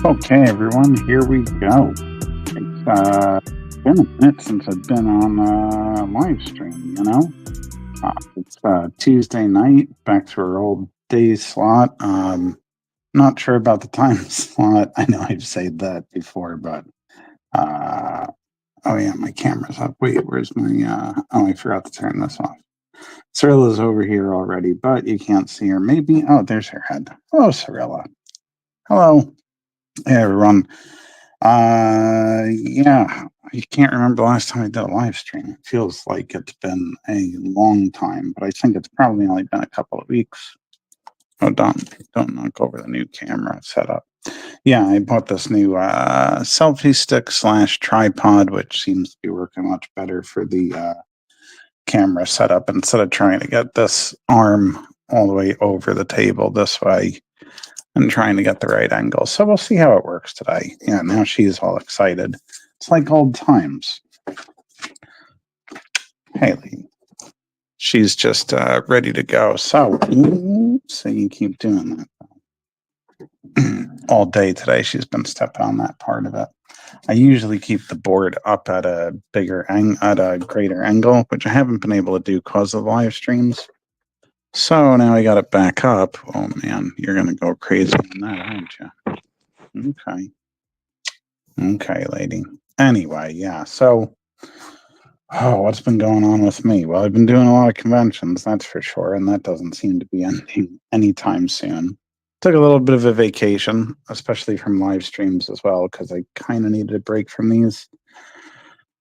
Okay, everyone, here we go. It's been a minute since I've been on live stream, it's Tuesday night, back to our old day slot. Not sure about the time slot. I know I've said that before, but oh yeah, my camera's up. Wait, where's my I forgot to turn this off. Cyrilla's over here already, but you can't see her. Maybe, oh, there's her head. Hello, Cyrilla. Hello. Hey, everyone. Yeah, I can't remember the last time I did a live stream. It feels like it's been a long time, but I think it's probably only been a couple of weeks. Oh, don't knock over the new camera setup. Yeah, I bought this new selfie stick / tripod, which seems to be working much better for the camera setup. Instead of trying to get this arm all the way over the table this way, and trying to get the right angle. So we'll see how it works today. Yeah, now she's all excited. It's like old times. Haley, she's just ready to go. So you keep doing that. All day today, she's been stepping on that part of it. I usually keep the board up at a greater angle, which I haven't been able to do because of live streams. So now I got it back up. Oh man, you're gonna go crazy on that, aren't you? Okay. Okay, lady. Anyway, yeah. So, what's been going on with me? Well, I've been doing a lot of conventions, that's for sure, and that doesn't seem to be ending anytime soon. Took a little bit of a vacation, especially from live streams as well, because I kind of needed a break from these.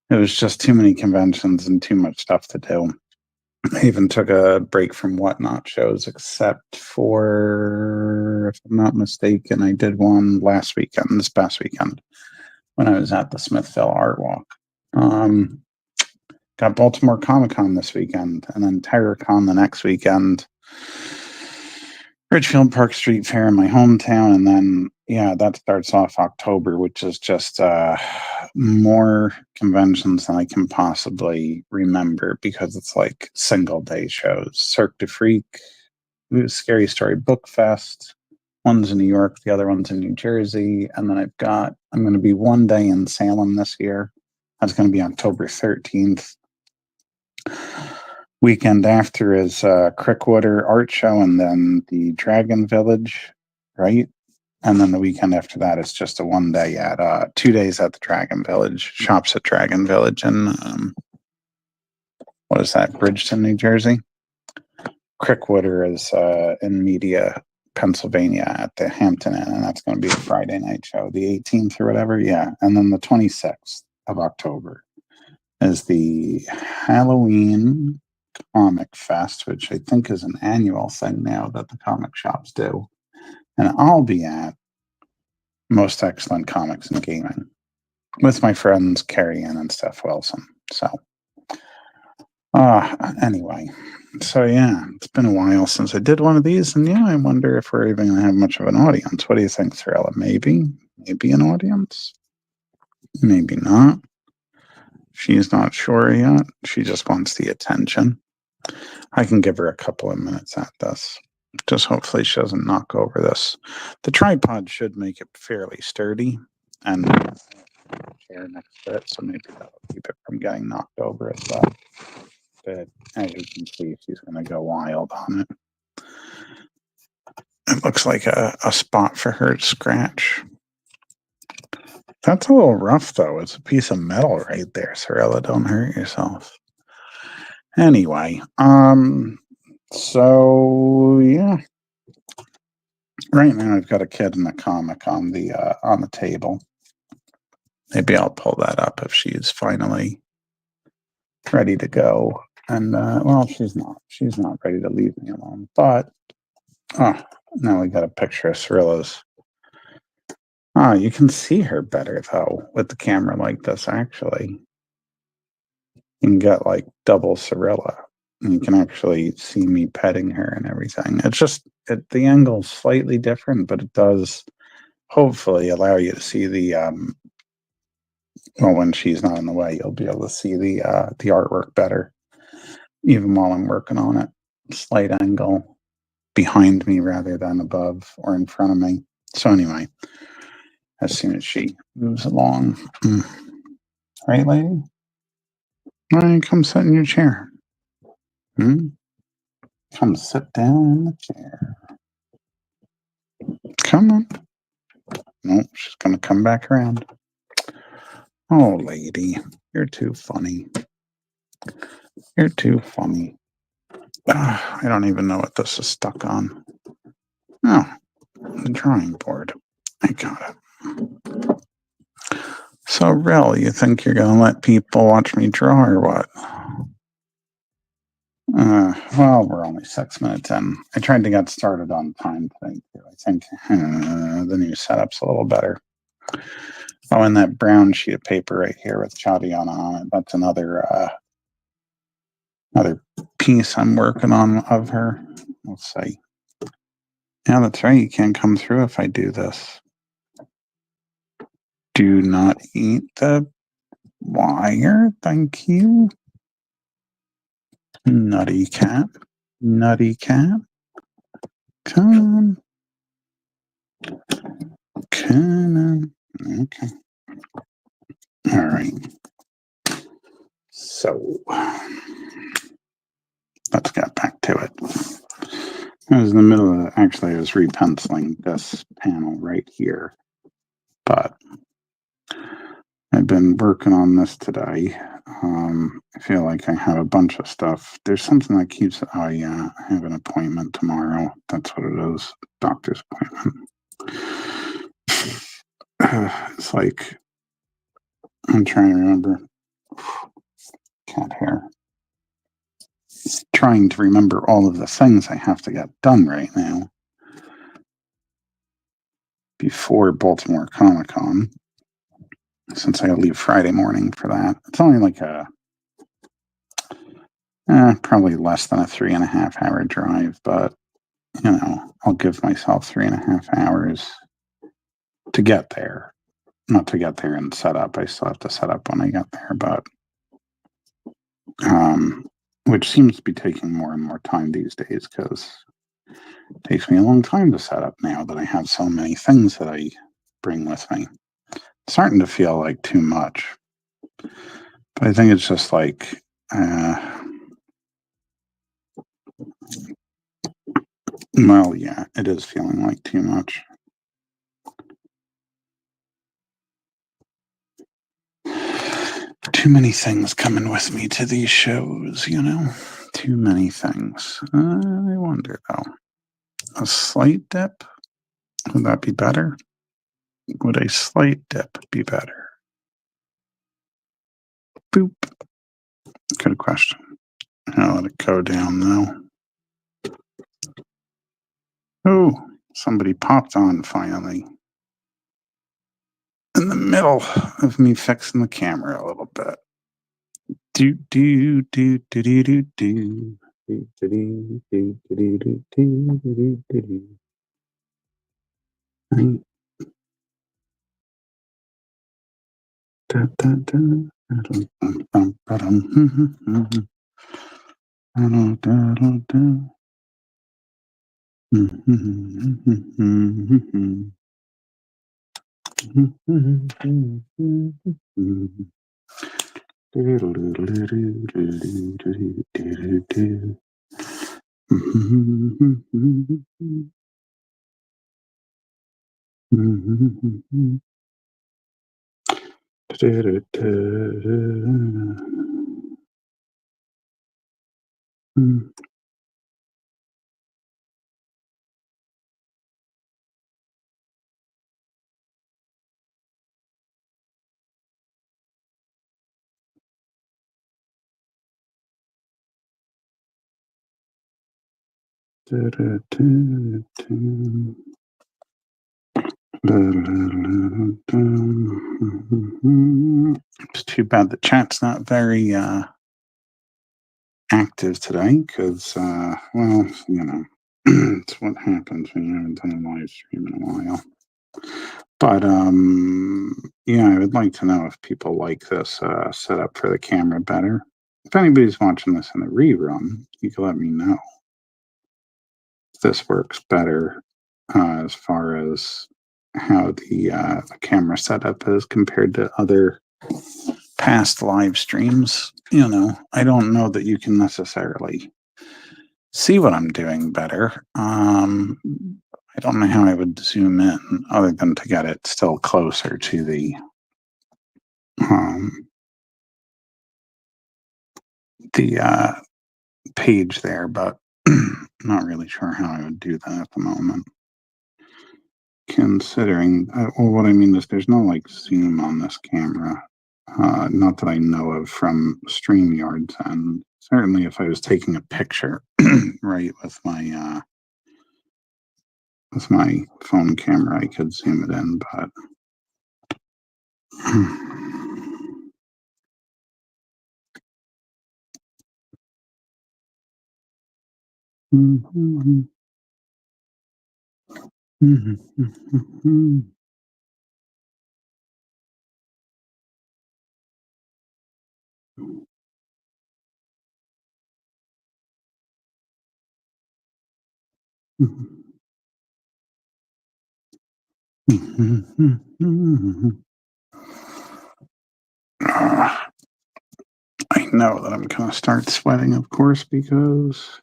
It was just too many conventions and too much stuff to do. I even took a break from Whatnot shows, except for, if I'm not mistaken, I did one this past weekend, when I was at the Smithville Art Walk. Got Baltimore Comic-Con this weekend, and then TerrorCon the next weekend. Ridgefield Park Street Fair in my hometown, and then, yeah, that starts off October, which is just more conventions than I can possibly remember, because it's like single-day shows. Cirque du Freak, Scary Story Book Fest. One's in New York, the other one's in New Jersey, and then I'm going to be one day in Salem this year. That's going to be October 13th. Weekend after is Crickwater Art Show, and then the Dragon Village, right? And then the weekend after that is just a one day at 2 days at the Dragon Village, shops at Dragon Village in, what is that, Bridgeton, New Jersey? Crickwater is in Media, Pennsylvania at the Hampton Inn, and that's going to be a Friday night show, the 18th or whatever, yeah. And then the 26th of October is the Halloween Comic Fest, which I think is an annual thing now that the comic shops do. And I'll be at Most Excellent Comics and Gaming with my friends Carrie Ann and Steph Wilson. So, anyway, so yeah, it's been a while since I did one of these, and yeah, I wonder if we're even going to have much of an audience. What do you think, Cyrilla? Maybe an audience? Maybe not. She's not sure yet. She just wants the attention. I can give her a couple of minutes at this. Just hopefully she doesn't knock over this. The tripod should make it fairly sturdy, and chair next to it, so maybe that'll keep it from getting knocked over as well. But as you can see, she's going to go wild on it. It looks like a spot for her to scratch. That's a little rough, though. It's a piece of metal right there, Cyrilla. Don't hurt yourself. Anyway, so yeah. Right now I've got a kid and a comic on the table. Maybe I'll pull that up if she's finally ready to go. And well, she's not ready to leave me alone. But now we got a picture of Cyrilla's. You can see her better though with the camera like this, actually. You can get like double Cyrilla. And you can actually see me petting her and everything. It's just the angle's slightly different, but it does hopefully allow you to see the well, when she's not in the way, you'll be able to see the artwork better, even while I'm working on it. Slight angle behind me rather than above or in front of me. So anyway, as soon as she moves along. Right, lady? Why don't you come sit in your chair? Come sit down in the chair. Come on. Nope, she's going to come back around. Oh, lady, you're too funny. You're too funny. I don't even know what this is stuck on. Oh, the drawing board. I got it. So, Rel, you think you're going to let people watch me draw or what? Well, we're only 6 minutes in. I tried to get started on time today, too. I think the new setup's a little better. Oh, and that brown sheet of paper right here with Chadiana on it. That's another piece I'm working on of her. We'll see. Yeah, that's right. You can't come through if I do this. Do not eat the wire. Thank you. Nutty cat. Nutty cat. Come on. Come on. Okay. All right. So let's get back to it. I was in the middle of, actually, I was repenciling this panel right here, but I've been working on this today. I feel like I have a bunch of stuff. There's something that keeps, oh yeah, I have an appointment tomorrow. That's what it is. Doctor's appointment. It's like, I'm trying to remember. Cat hair. Trying to remember all of the things I have to get done right now before Baltimore Comic-Con, since I leave Friday morning for that. It's only like a probably less than a 3.5 hour drive, but you know, I'll give myself 3.5 hours to get there. Not to get there and set up. I still have to set up when I get there, but which seems to be taking more and more time these days because it takes me a long time to set up now that I have so many things that I bring with me. It's starting to feel like too much. But I think it's just like well, yeah, it is feeling like too much. Too many things coming with me to these shows, you know? Too many things. I wonder, though. A slight dip? Would that be better? Would a slight dip be better? Boop. Good question. I'll let it go down, though. Oh, somebody popped on finally. In the middle of me fixing the camera a little bit. Do do do do do do do. It's too bad the chat's not very active today because, well, you know, it's what happens when you haven't done a live stream in a while. But, yeah, I would like to know if people like this setup for the camera better. If anybody's watching this in the rerun, you can let me know if this works better as far as how the camera setup is compared to other past live streams. I don't know that you can necessarily see what I'm doing better. I don't know how I would zoom in other than to get it still closer to um, the page there, but not really sure how I would do that at the moment. Considering, well, what I mean is there's no like zoom on this camera, not that I know of from StreamYard's end. Certainly, if I was taking a picture, right, with my phone camera, I could zoom it in, but I know that I'm going to start sweating, of course, because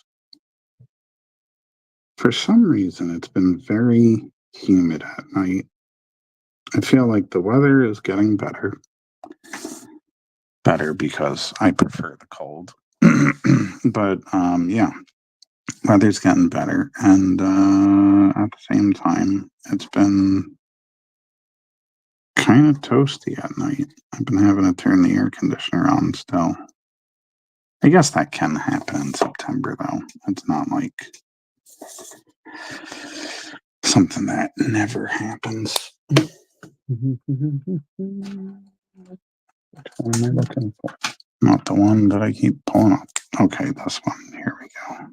for some reason it's been very humid at night. I feel like the weather is getting better because I prefer the cold. But yeah, weather's getting better, and at the same time, it's been kind of toasty at night. I've been having to turn the air conditioner on still. I guess that can happen in September, though. It's not like something that never happens. What am I looking for? Not the one that I keep pulling up. Okay, this one. Here we go.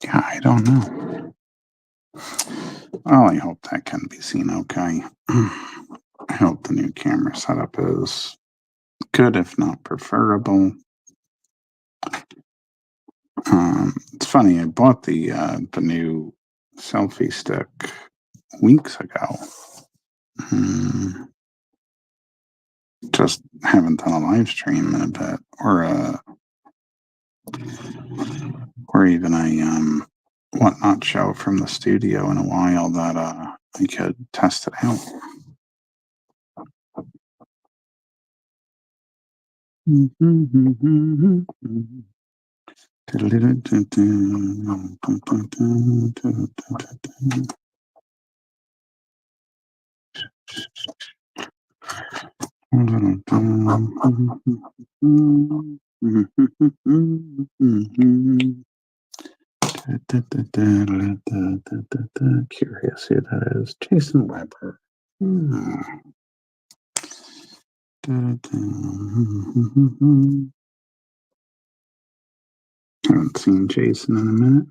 Yeah, I don't know. Well, I hope that can be seen okay. I hope the new camera setup is good, if not preferable. It's funny. I bought the new selfie stick weeks ago. Just haven't done a live stream in a bit, or even a whatnot show from the studio in a while that I could test it out. Curious who that is. Jason Weber. Haven't seen Jason in a minute.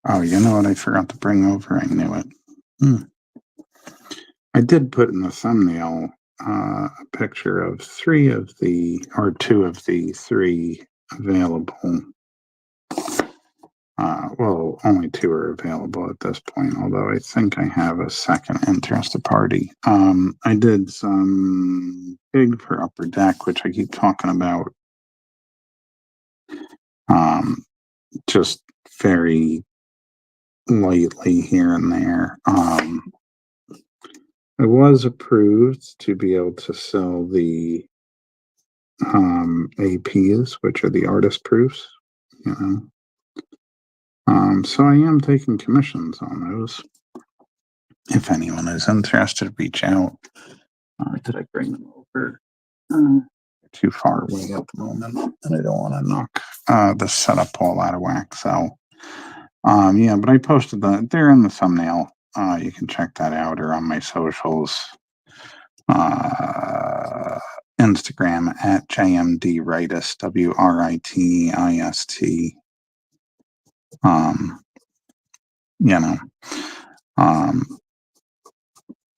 Oh, you know what I forgot to bring over? I knew it. I did put in the thumbnail a picture of two of the three available. Well, only two are available at this point, although I think I have a second interested party. I did some gig for Upper Deck, which I keep talking about. Just very lightly here and there. I was approved to be able to sell the APs, which are the artist proofs, you know. So I am taking commissions on those. If anyone is interested, reach out. Did I bring them over? They're too far away at the moment, and I don't want to knock the setup all out of whack. So, yeah, but I posted they're in the thumbnail. You can check that out, or on my socials. Instagram at JMD Writis, WRITIST. You know,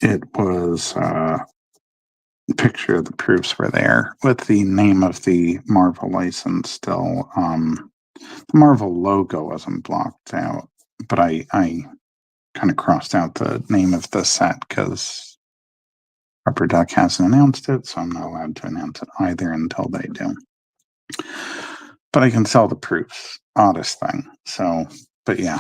it was a picture of the proofs were there with the name of the Marvel license still. The Marvel logo wasn't blocked out, but I kind of crossed out the name of the set because Upper Deck hasn't announced it, so I'm not allowed to announce it either until they do. But I can sell the proofs. Oddest thing. So, but yeah,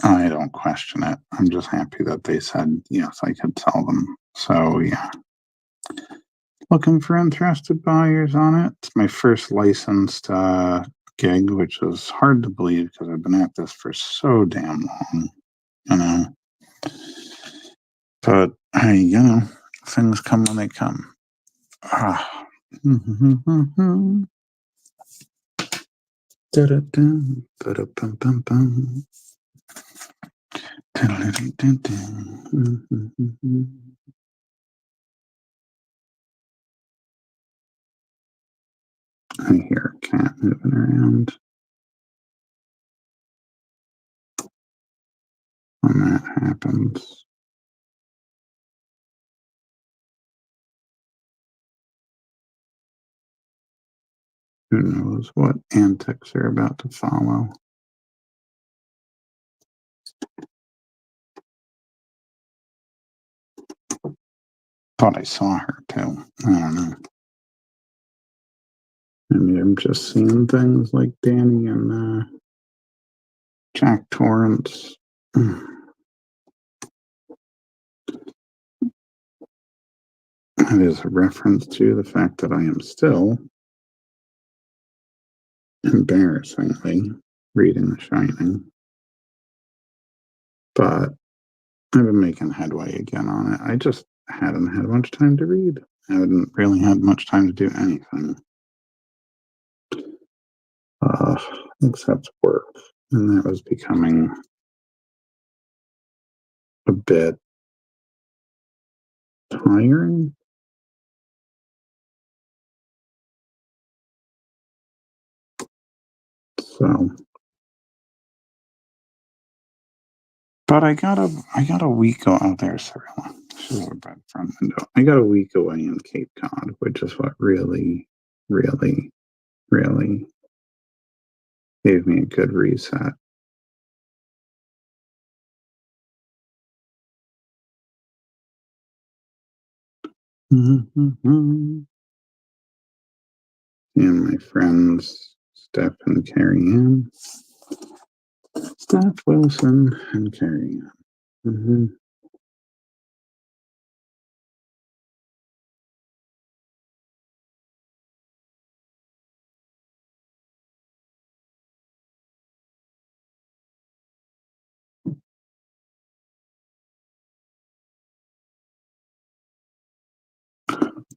I don't question it. I'm just happy that they said yes, I could sell them. So yeah. Looking for interested buyers on it. It's my first licensed gig, which is hard to believe because I've been at this for so damn long, you know. But hey, you know, things come when they come. I hear a cat moving around. When that happens. Who knows what antics are about to follow. Thought I saw her too. I don't know. Maybe I'm just seeing things like Danny and Jack Torrance. That is a reference to the fact that I am still, embarrassingly, reading The Shining. But I've been making headway again on it. I just hadn't had much time to read. I hadn't really had much time to do anything. Except work. And that was becoming a bit tiring. So, but I got a week out there, Cyrilla. She's over by the front window. I got a week away in Cape Cod, which is what really, really, really gave me a good reset. And my friends, Steph and Carrie Ann. Steph Wilson and Carrie Ann.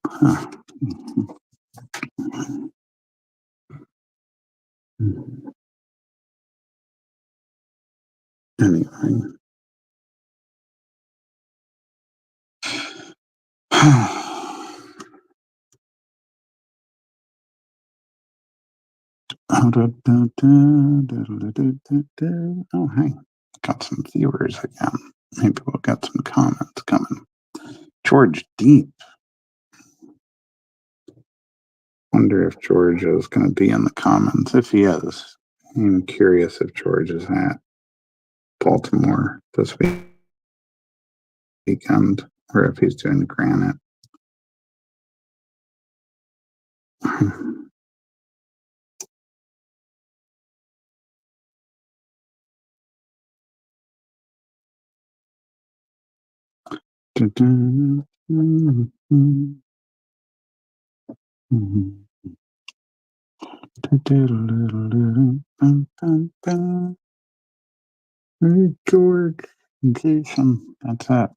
Huh. Anyway. Oh, hey, got some viewers again. Maybe we'll get some comments coming. George Deep. Wonder if George is going to be in the comments. If he is, I'm curious if George is at Baltimore this weekend or if he's doing Granite. Hey, George, Jason, that's it.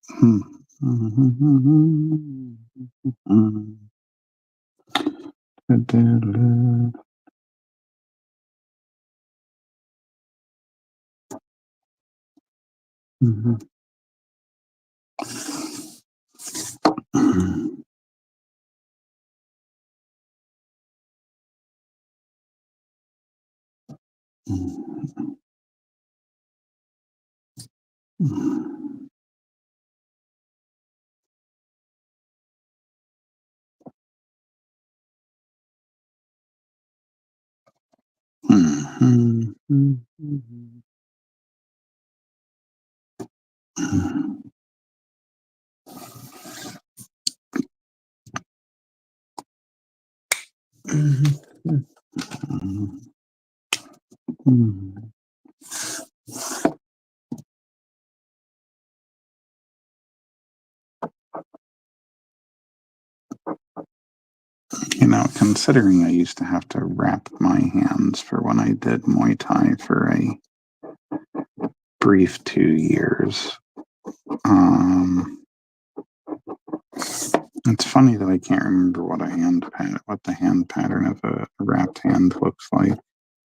You know, considering I used to have to wrap my hands for when I did Muay Thai for a brief 2 years, it's funny that I can't remember what the hand pattern of a wrapped hand looks like,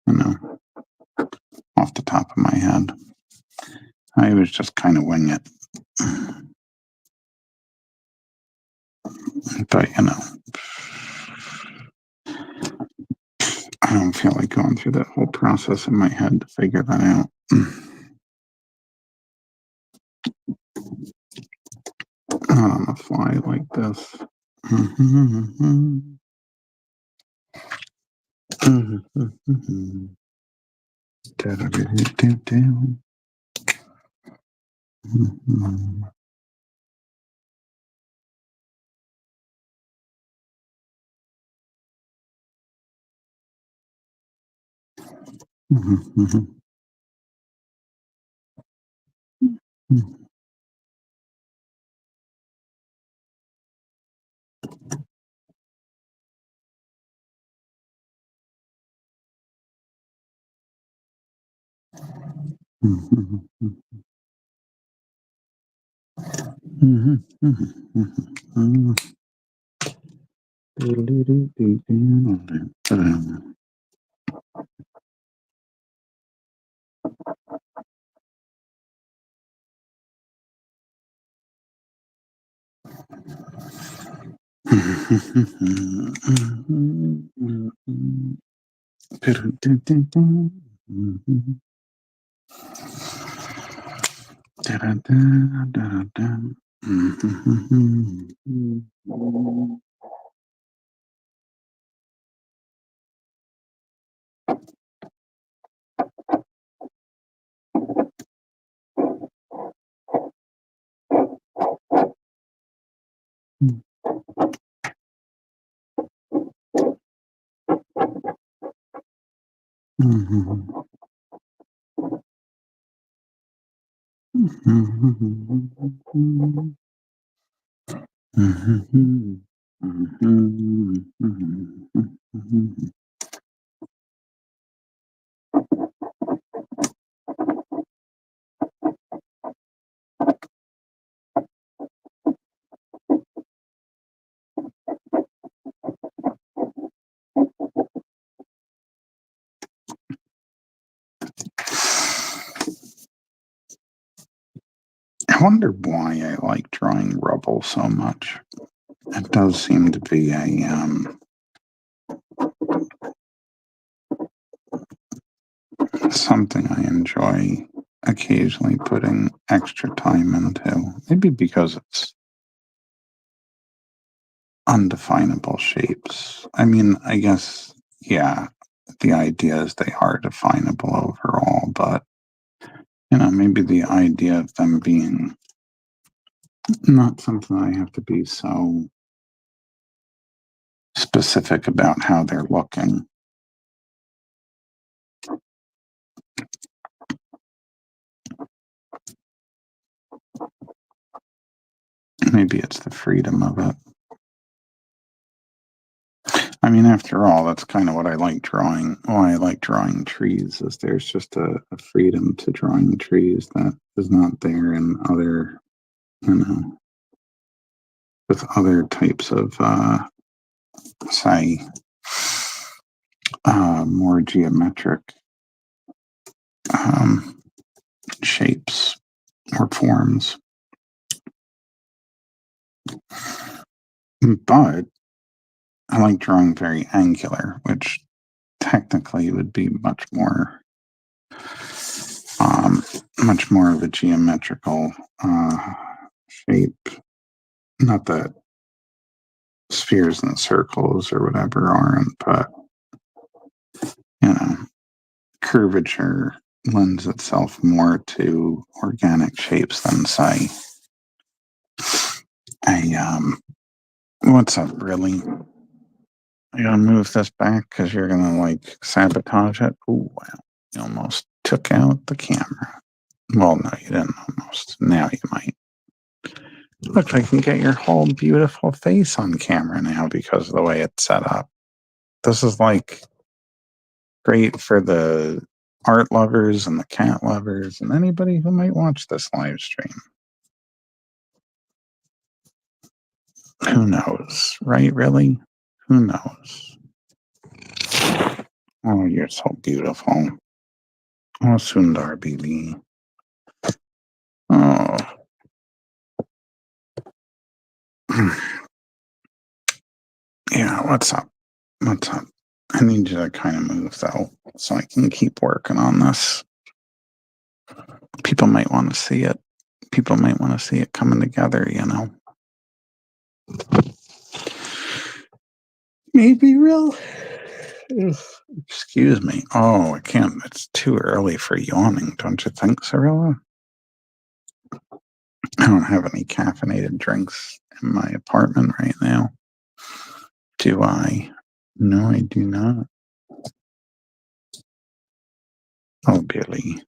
you know, off the top of my head. I was just kind of wing it. But, you know, I don't feel like going through that whole process in my head to figure that out. On a fly like this. Mhm. Mhm. Mhm. Mhm. Mhm. I wonder why I like drawing rubble so much. It does seem to be something I enjoy occasionally putting extra time into. Maybe because it's undefinable shapes. I mean, I guess, yeah, the idea is they are definable overall, but, maybe the idea of them being not something I have to be so specific about how they're looking. Maybe it's the freedom of it. I mean, after all, that's kind of what I like drawing. Why I like drawing trees is there's just a freedom to drawing trees that is not there in other, you know, with other types of, say, more geometric um, shapes or forms. But I like drawing very angular, which technically would be um, much more of a geometrical shape. Not that spheres and circles or whatever aren't, but you know, curvature lends itself more to organic shapes than say a what's up really? I gotta move this back because you're gonna like sabotage it. Oh wow. You almost took out the camera. Well, no, you didn't almost. Now you might. Look, I can get your whole beautiful face on camera now because of the way it's set up. This is like great for the art lovers and the cat lovers and anybody who might watch this live stream. Who knows, right? Really? Who knows? Oh, you're so beautiful. Oh, Sundar Bili. Oh. Yeah, what's up? What's up? I need you to kind of move though so I can keep working on this. People might want to see it. People might want to see it coming together. Maybe real. Excuse me. Oh, I can't. It's too early for yawning, don't you think, Cirilla? I don't have any caffeinated drinks in my apartment right now. Do I? No, I do not. Oh, Billy.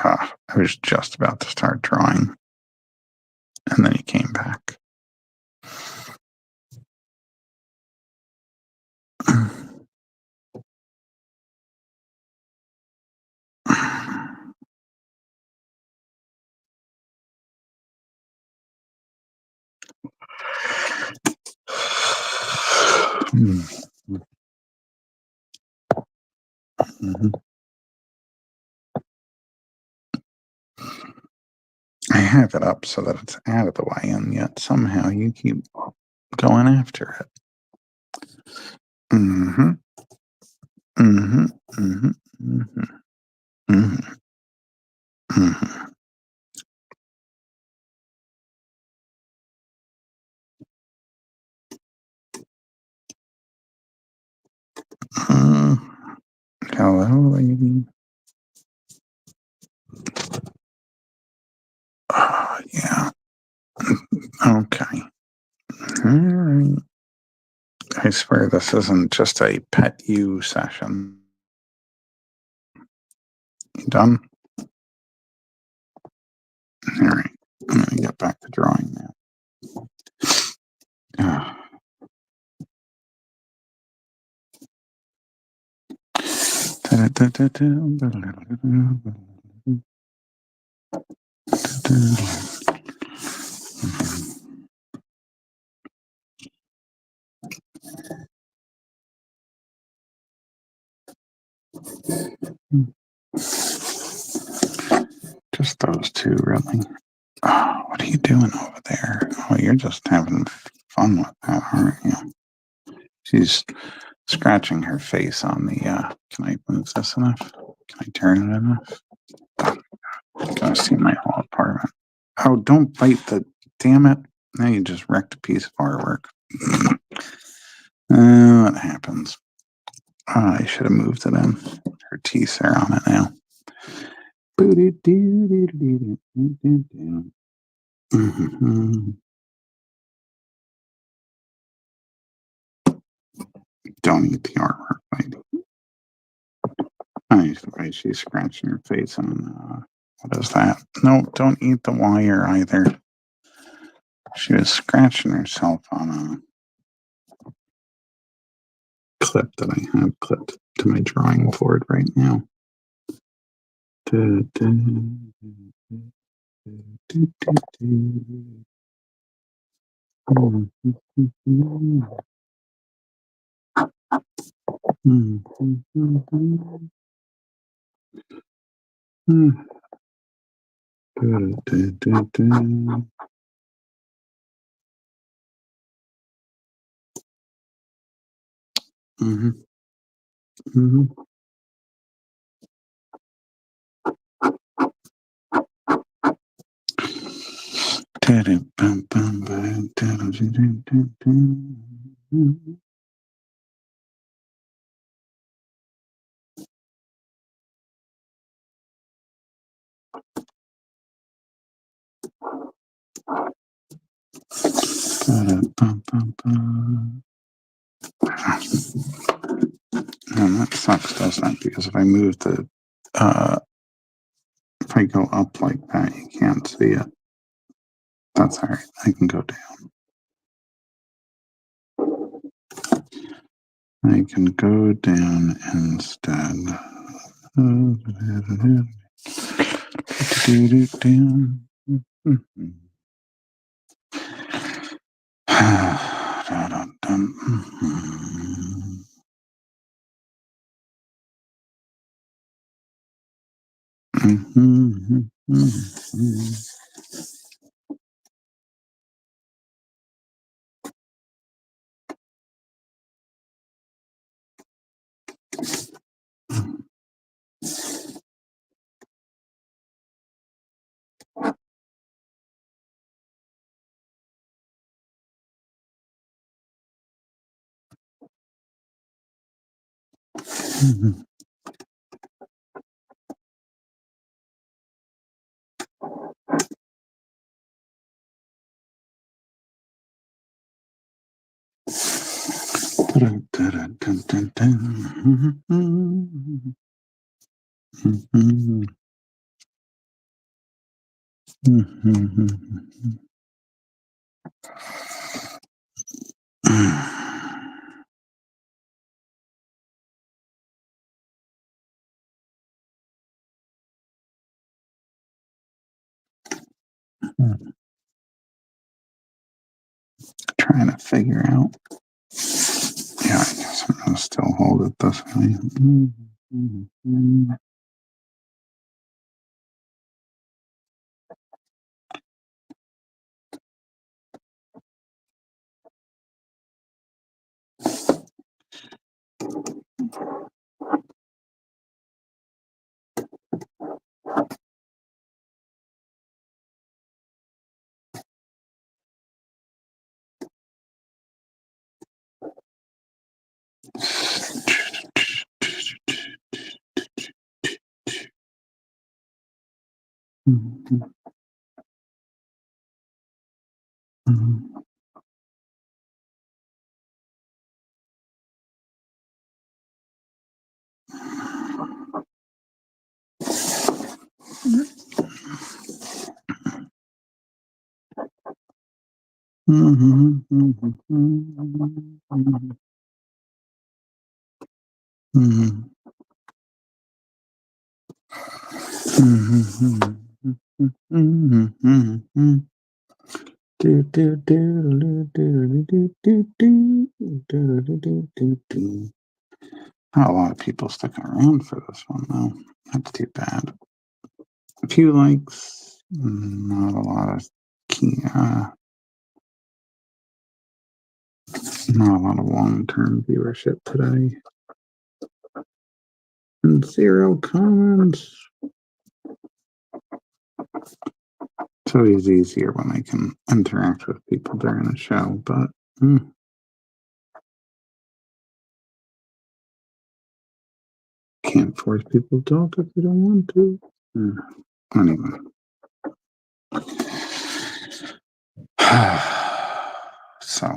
I was just about to start drawing, and then he came back. Mhm. I have it up so that it's out of the way, and yet somehow you keep going after it. Mm-hmm. Mm-hmm. Mm-hmm. Mm-hmm. Mm-hmm. Mm-hmm. Hello, lady. Oh, yeah. Okay. All right. I swear this isn't just a pet you session. You done? All right. I'm going to get back to drawing now. Just those two, really. Oh, what are you doing over there? Oh, you're just having fun with that, aren't you? She's scratching her face on the, can I move this enough? Can I turn it enough? Can I see my whole apartment? Oh, don't bite the, damn it. Now you just wrecked a piece of artwork. What happens? Oh, I should have moved it in. Her teeth are on it now. Don't eat the artwork, lady. Oh, she's scratching her face on, what is that? No, don't eat the wire either. She was scratching herself on a clip that I have clipped to my drawing board right now. And that sucks, doesn't it? Because if I move the, if I go up like that, you can't see it. That's all right. I can go down. I can go down instead. Trying to figure out. Yeah, I guess I'm gonna still hold it this way. Not a lot of people sticking around for this one, though. That's too bad. A few likes, not a lot of key, not a lot of long-term viewership today. And 0 comments. It's always easier when I can interact with people during the show, but can't force people to talk if they don't want to. Anyway. So.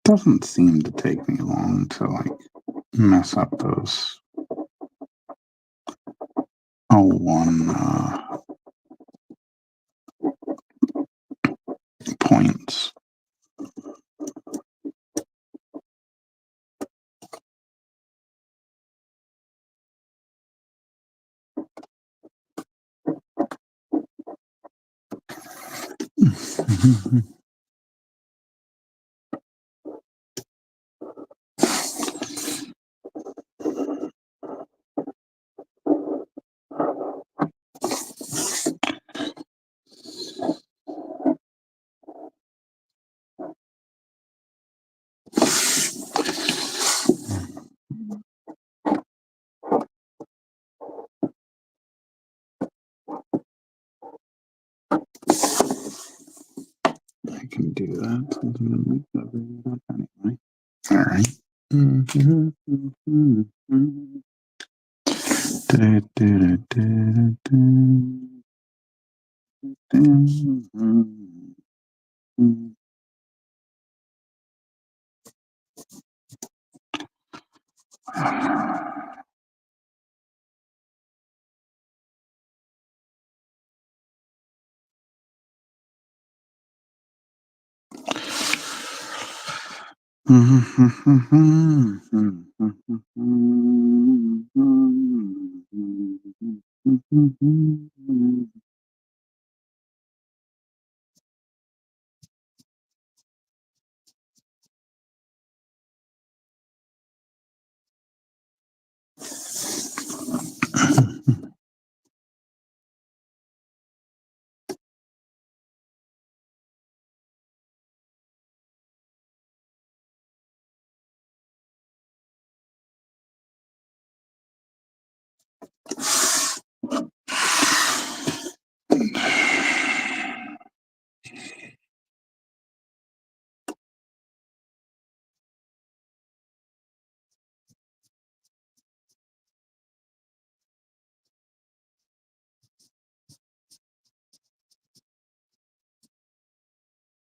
Doesn't seem to take me long to mess up those points. I can do that. Anyway. All right.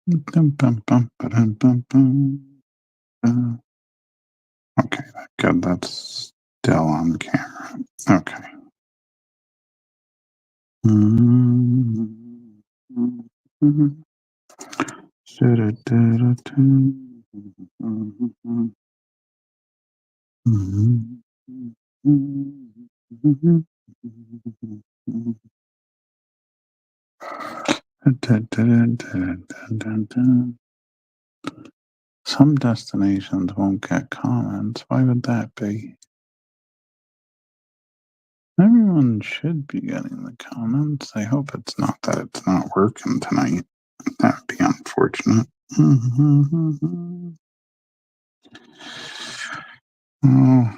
Okay, good. That's still on camera. Okay. Some destinations won't get comments. Why would that be? Everyone should be getting the comments. I hope it's not that it's not working tonight. That would be unfortunate. Oh.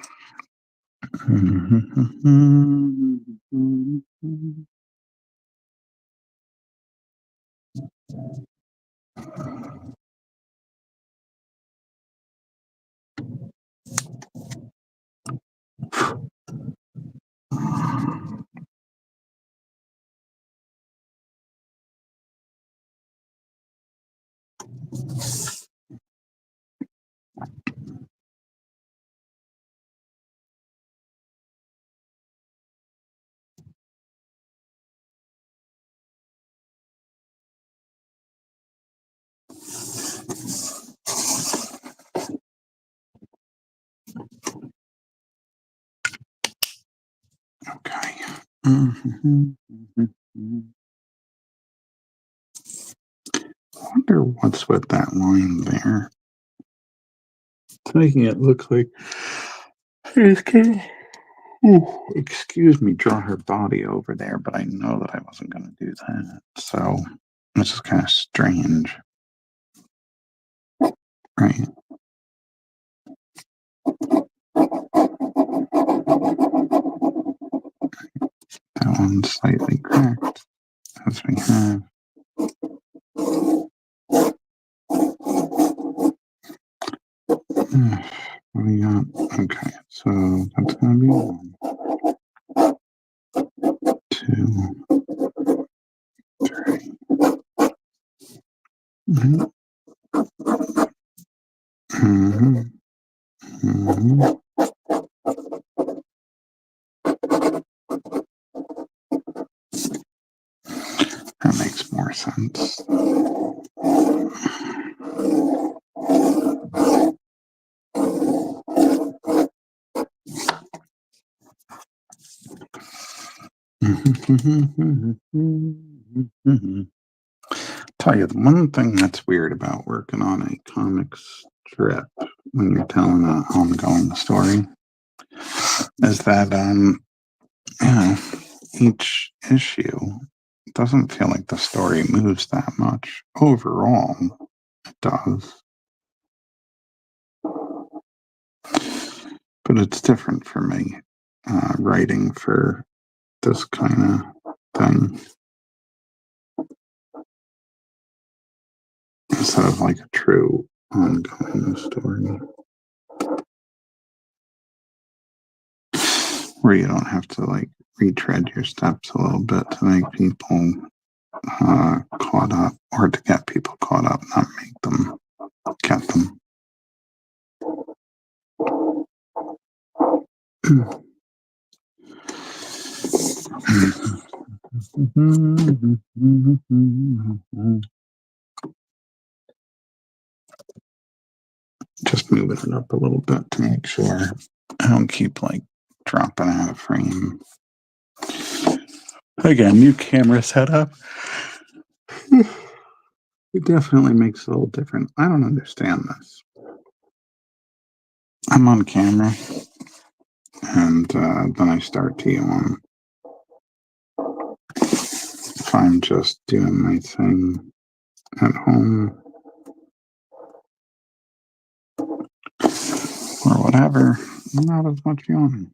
Okay. I wonder what's with that line there. It's making it look like it's gonna, excuse me, draw her body over there, but I know that I wasn't going to do that. So this is kind of strange, right? That one's slightly cracked, as we have. What do we got? Okay, so that's going to be 1, 2, 3. That makes more sense. Tell you, the one thing that's weird about working on a comic strip when you're telling an ongoing story is that you know, each issue doesn't feel like the story moves that much. Overall, it does. But it's different for me, writing for this kind of thing instead of like a true ongoing story where you don't have to like retread your steps a little bit to make people caught up, or to get people caught up, not make them get them. Just moving it up a little bit to make sure I don't keep like dropping out of frame. Again, new camera setup. It definitely makes it a little different. I don't understand this. I'm on camera, and then I start to yawn. If I'm just doing my thing at home or whatever, not as much yawning.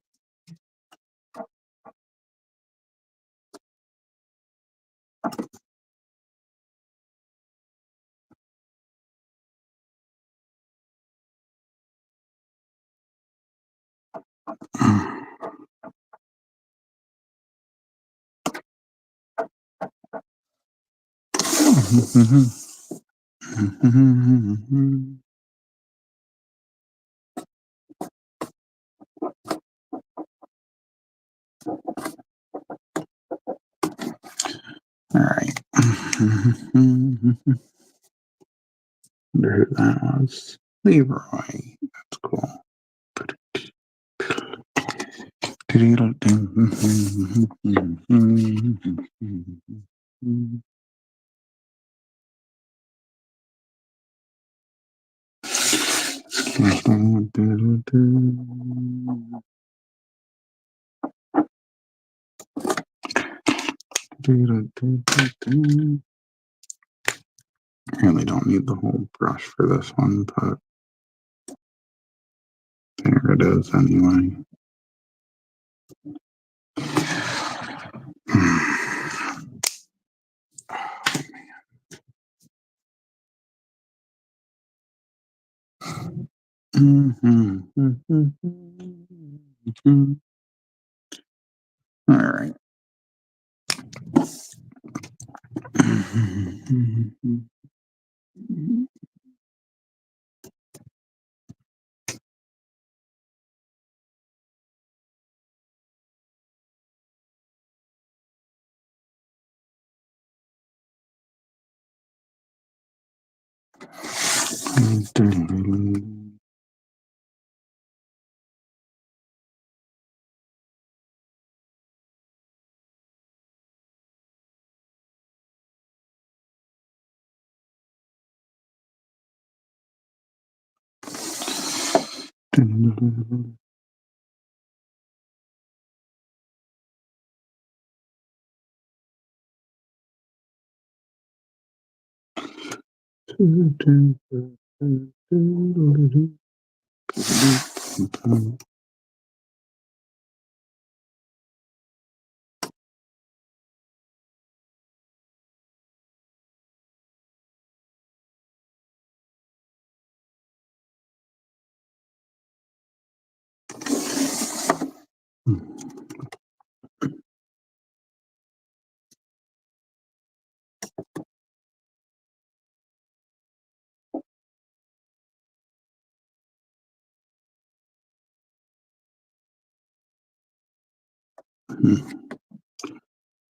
All right. Wonder who that was. Leroy. That's cool. Really don't need the whole brush for this one, but there it is anyway. All right.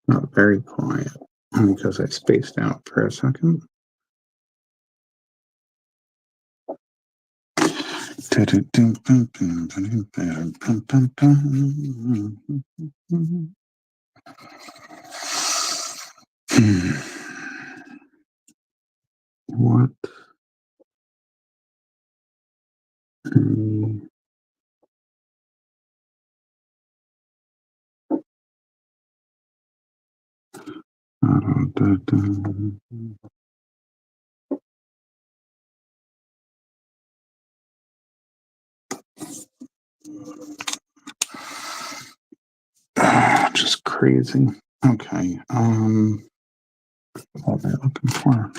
Not very quiet because I spaced out for a second. What? Just crazy. Okay. What am I looking for?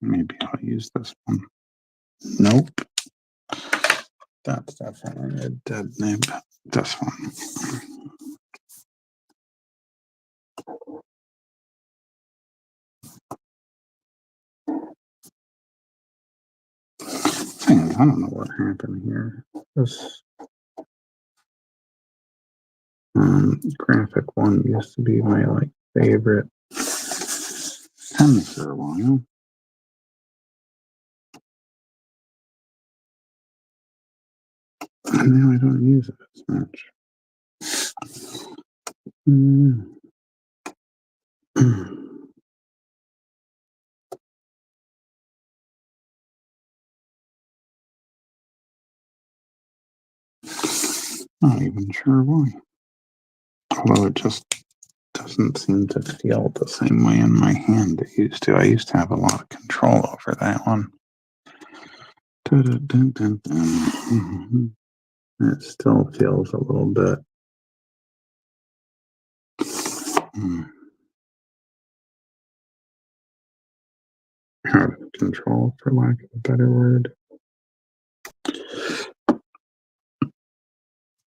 Maybe I'll use this one. Nope. That's definitely a dead nib. This one. Thing is, I don't know what happened here. This graphic one used to be my favorite pen for a while. And now I don't use it as much. Not even sure why. Although it just doesn't seem to feel the same way in my hand it used to. I used to have a lot of control over that one. It still feels a little bit out of control, for lack of a better word.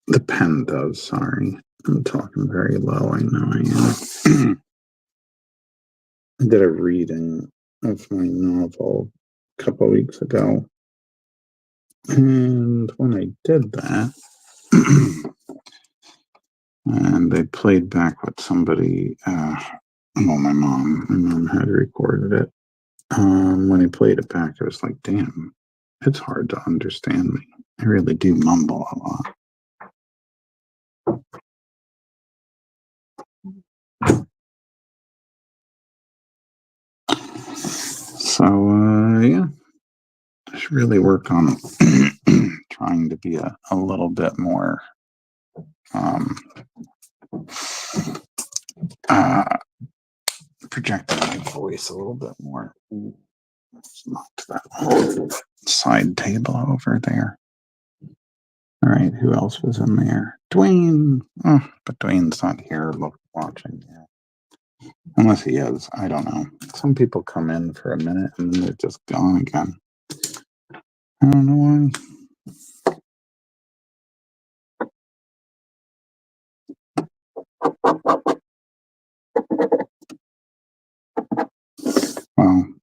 The pen does, sorry. I'm talking very low, I know I am. I did a reading of my novel a couple weeks ago. And when I did that, and they played back what somebody, my mom had recorded it. When he played it back, I was like, damn, it's hard to understand me. I really do mumble a lot. So, yeah, I should really work on trying to be a little bit more projecting my voice a little bit more. Let's knock that whole side table over there. All right, who else was in there? Dwayne. Oh, but Dwayne's not here watching yet. Unless he is, I don't know. Some people come in for a minute and then they're just gone again. I don't know why. Well,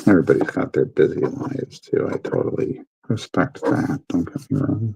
everybody's got their busy lives too. I totally respect that. Don't get me wrong.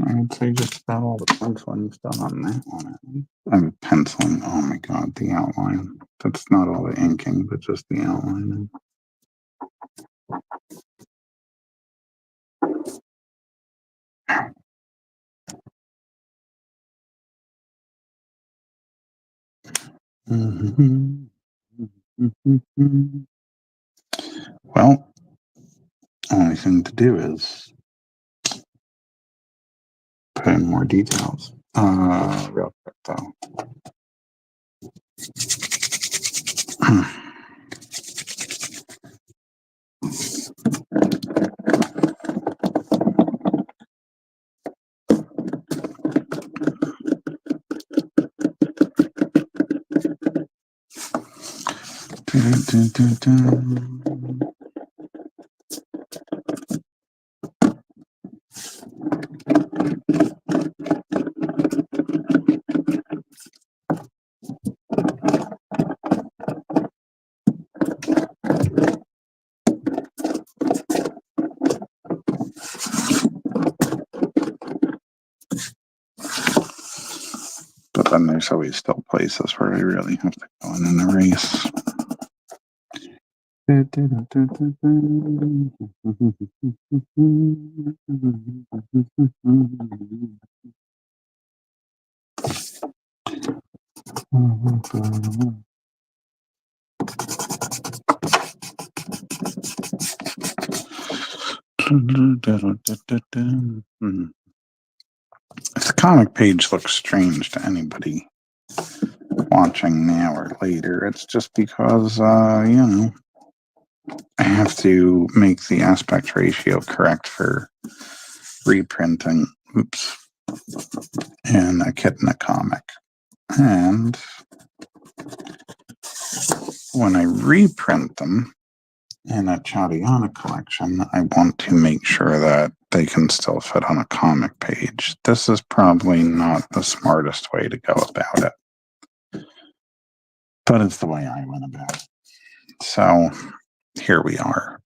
I would say just about all the penciling's done on that one. I'm penciling. Oh my god, the outline. That's not all the inking, but just the outline. Well, only thing to do is put in more details. Real quick though. But then there's always still places where I really have to go in and erase. If the comic page looks strange to anybody watching now or later, it's just because, I have to make the aspect ratio correct for reprinting. Oops. And A Kid in a Comic. And when I reprint them in a Chadiana collection, I want to make sure that they can still fit on a comic page. This is probably not the smartest way to go about it, but it's the way I went about it. So here we are,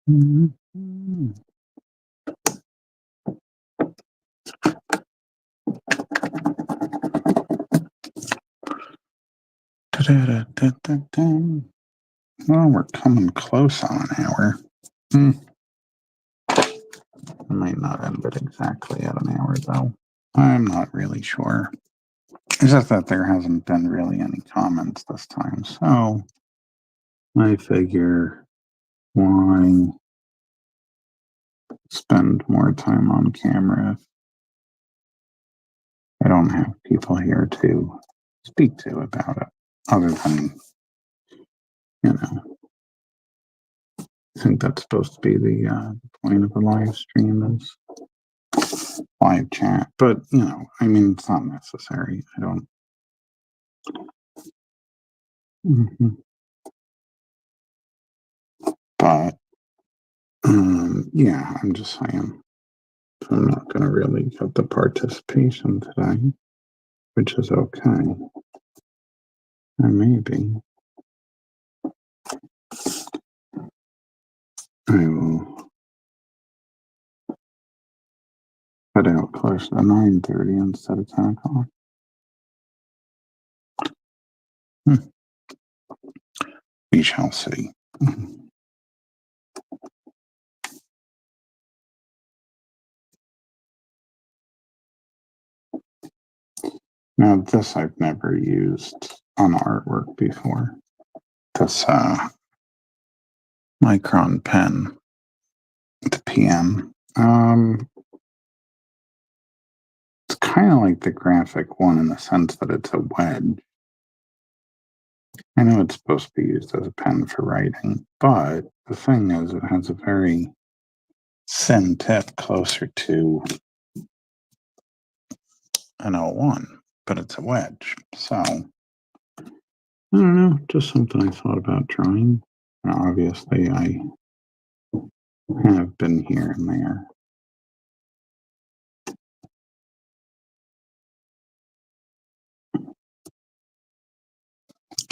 Well, we're coming close on an hour. I might not end it exactly at an hour, though. I'm not really sure. It's just that there hasn't been really any comments this time, so I figure why spend more time on camera if I don't have people here to speak to about it, other than, I think that's supposed to be the point of a live stream is live chat, but it's not necessary. I don't. But yeah, I'm just saying I'm not going to really get the participation today, which is okay. And maybe I will put out close to 9:30 instead of 10 o'clock. We shall see. Now, this I've never used on artwork before. This Micron pen, the PM. It's kind of like the graphic one in the sense that it's a wedge. I know it's supposed to be used as a pen for writing, but the thing is, it has a very thin tip closer to an 01, but it's a wedge. So, I don't know, just something I thought about trying. Now, obviously, I have been here and there.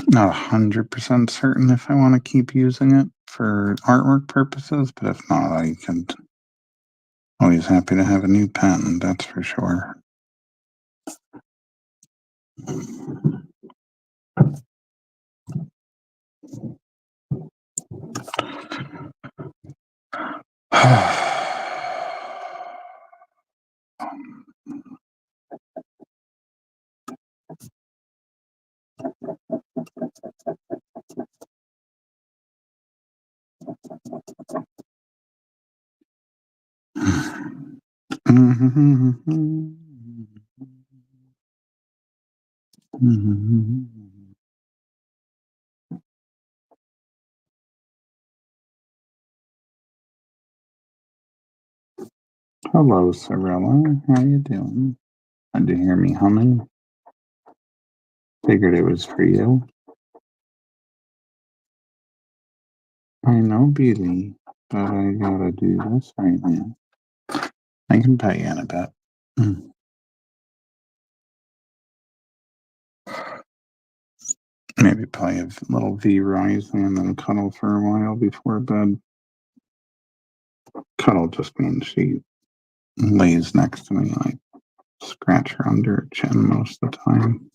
Not 100% certain if I want to keep using it for artwork purposes, but if not, I can. Always happy to have a new pen, that's for sure. Hello, Sorella. How you doing? Had to hear me humming? Figured it was for you. I know, Beely, but I gotta do this right now. I can pay you in a bit. Maybe play a little V Rising and then cuddle for a while before bed. Cuddle just means she lays next to me and I scratch her under her chin most of the time.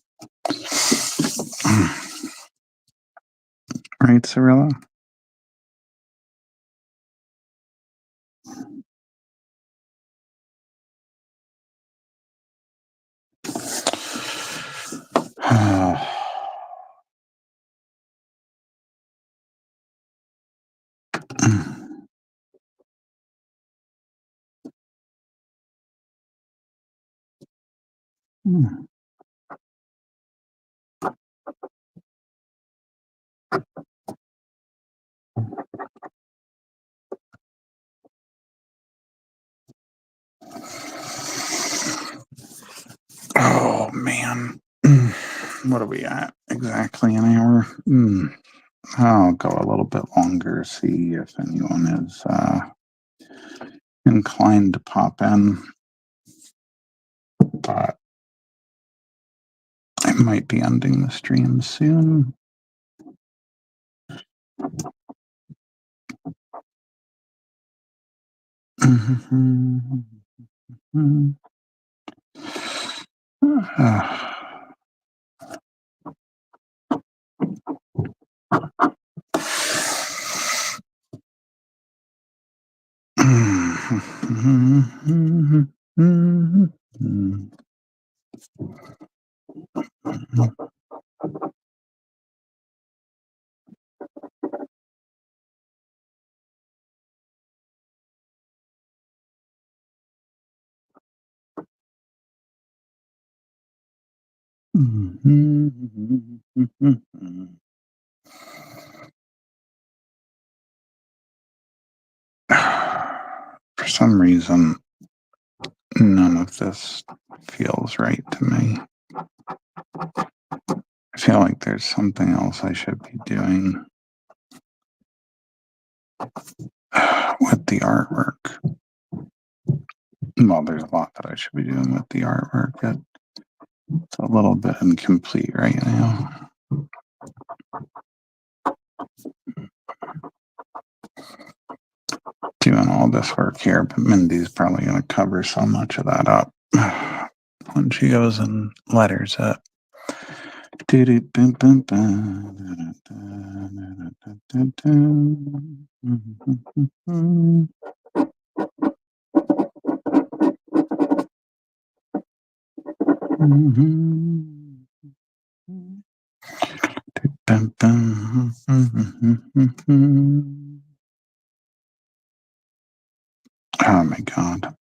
Right, Cirilla? Oh, man. What are we at? Exactly an hour? I'll go a little bit longer, see if anyone is inclined to pop in. But I might be ending the stream soon. For some reason, none of this feels right to me. I feel like there's something else I should be doing with the artwork. Well, there's a lot that I should be doing with the artwork, but it's a little bit incomplete right now. Doing all this work here, but Mindy's probably going to cover so much of that up when she goes and letters it. Oh my God.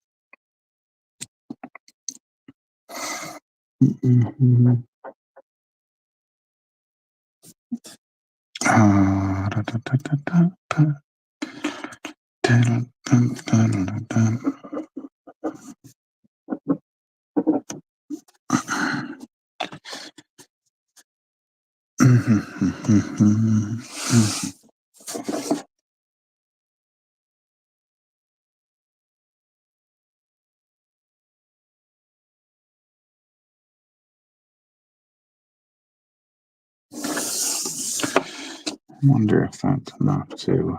I wonder if that's enough to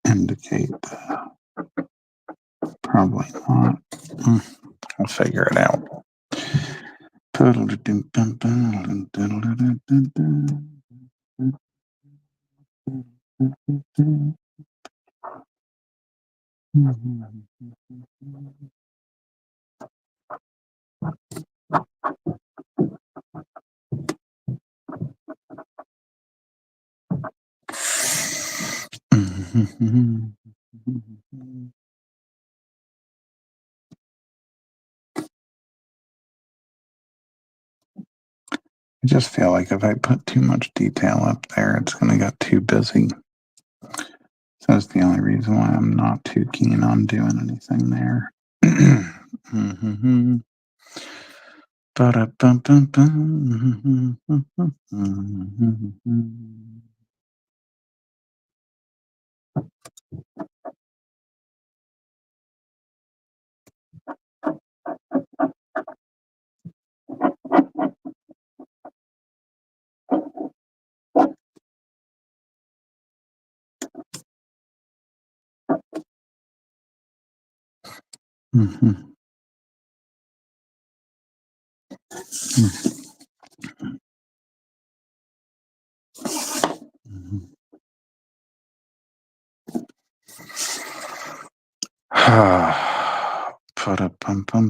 indicate that. Probably not. I'll figure it out. I just feel like if I put too much detail up there, it's going to get too busy. So that's the only reason why I'm not too keen on doing anything there.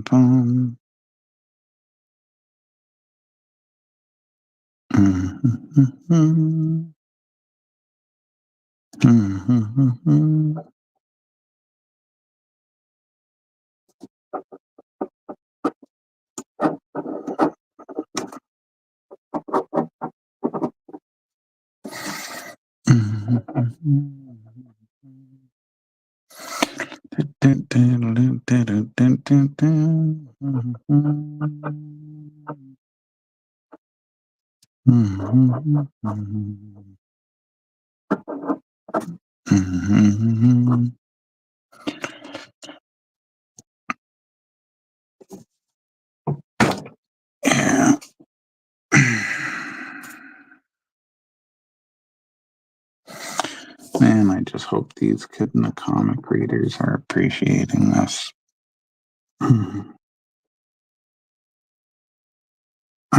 Pum. Yeah. Man, I just just hope these Kid in the Comic readers are appreciating this. I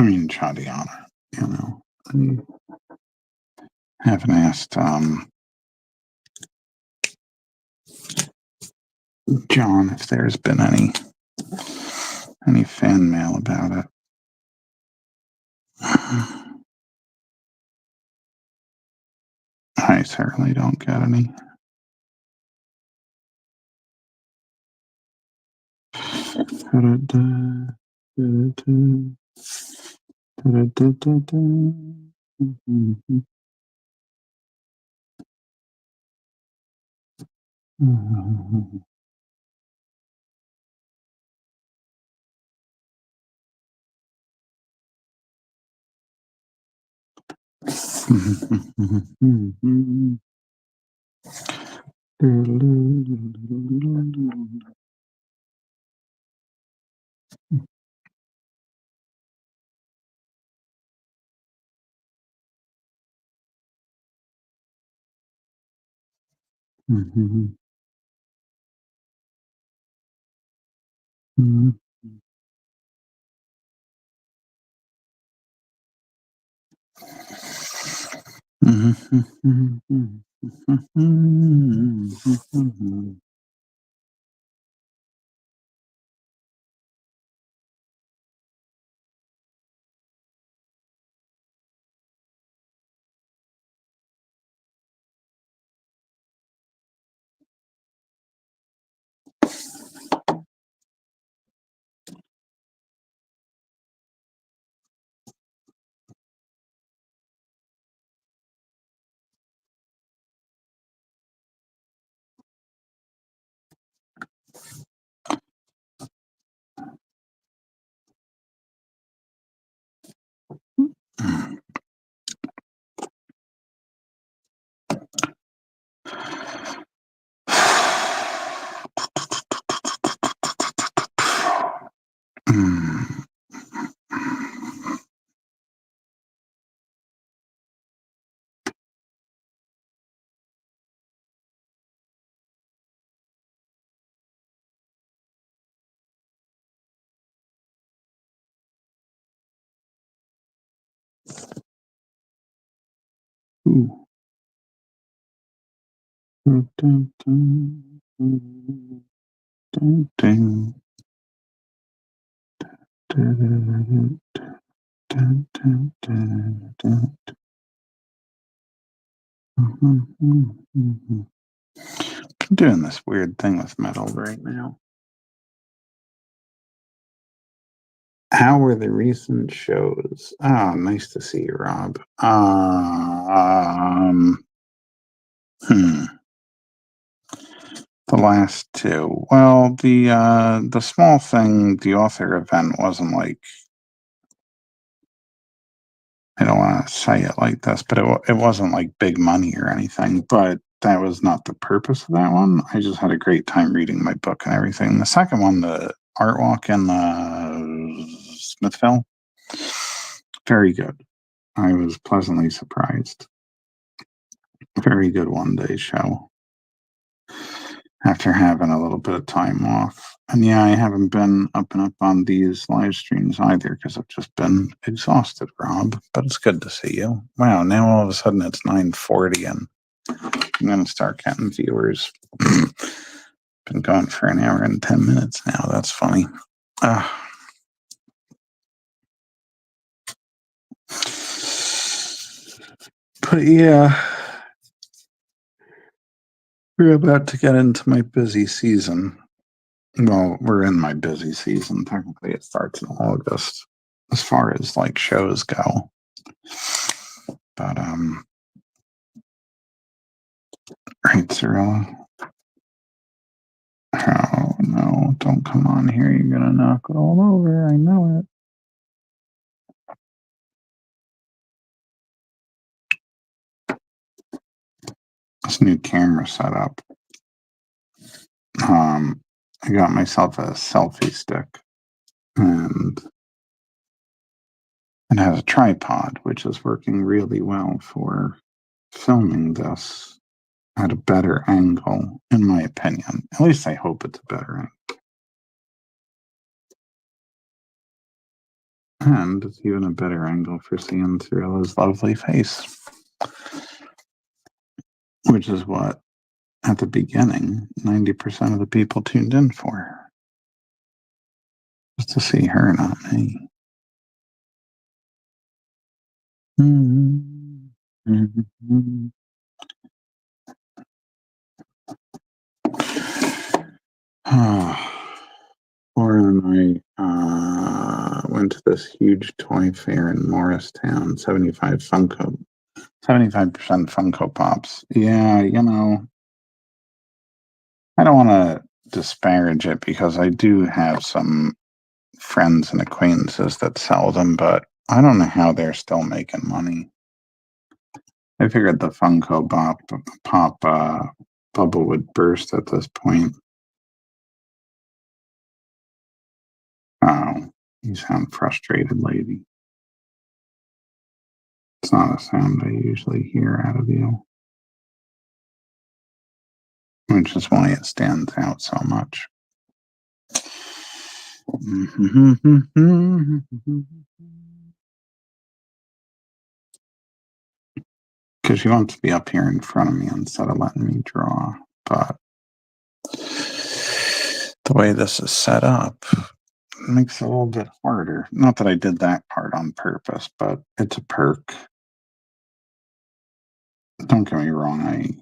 mean, Chadiana, you know. I haven't asked John if there's been any fan mail about it. I certainly don't get any. I'm doing this weird thing with metal right now. How were the recent shows? Oh, nice to see you, Rob. The last two. Well, the small thing, the author event wasn't like, I don't want to say it like this, but it wasn't like big money or anything. But that was not the purpose of that one. I just had a great time reading my book and everything. The second one, the art walk in the Smithville, very good. I was pleasantly surprised. Very good one-day show after having a little bit of time off. And yeah, I haven't been up and up on these live streams either because I've just been exhausted, Rob. But it's good to see you. Wow, now all of a sudden it's 9:40 and I'm going to start getting viewers. Been going for an hour and 10 minutes now. That's funny. But yeah, we're about to get into my busy season. Well, we're in my busy season. Technically, it starts in August as far as like shows go. But, right, Cyrilla? Oh, no, don't come on here. You're going to knock it all over. I know it. This new camera setup. I got myself a selfie stick and it has a tripod, which is working really well for filming this. at a better angle, in my opinion. At least I hope it's a better angle. And it's even a better angle for seeing Cyrilla's lovely face, which is what, at the beginning, 90% of the people tuned in for. Just to see her, not me. Laura and I went to this huge toy fair in Morristown, 75% Funko Pops. Yeah, you know, I don't want to disparage it because I do have some friends and acquaintances that sell them, but I don't know how they're still making money. I figured the Funko Pop bubble would burst at this point. Oh, you sound frustrated, lady. It's not a sound I usually hear out of you, which is why it stands out so much. Because she wants to be up here in front of me instead of letting me draw. But the way this is set up makes it a little bit harder. Not that I did that part on purpose, but it's a perk. Don't get me wrong, I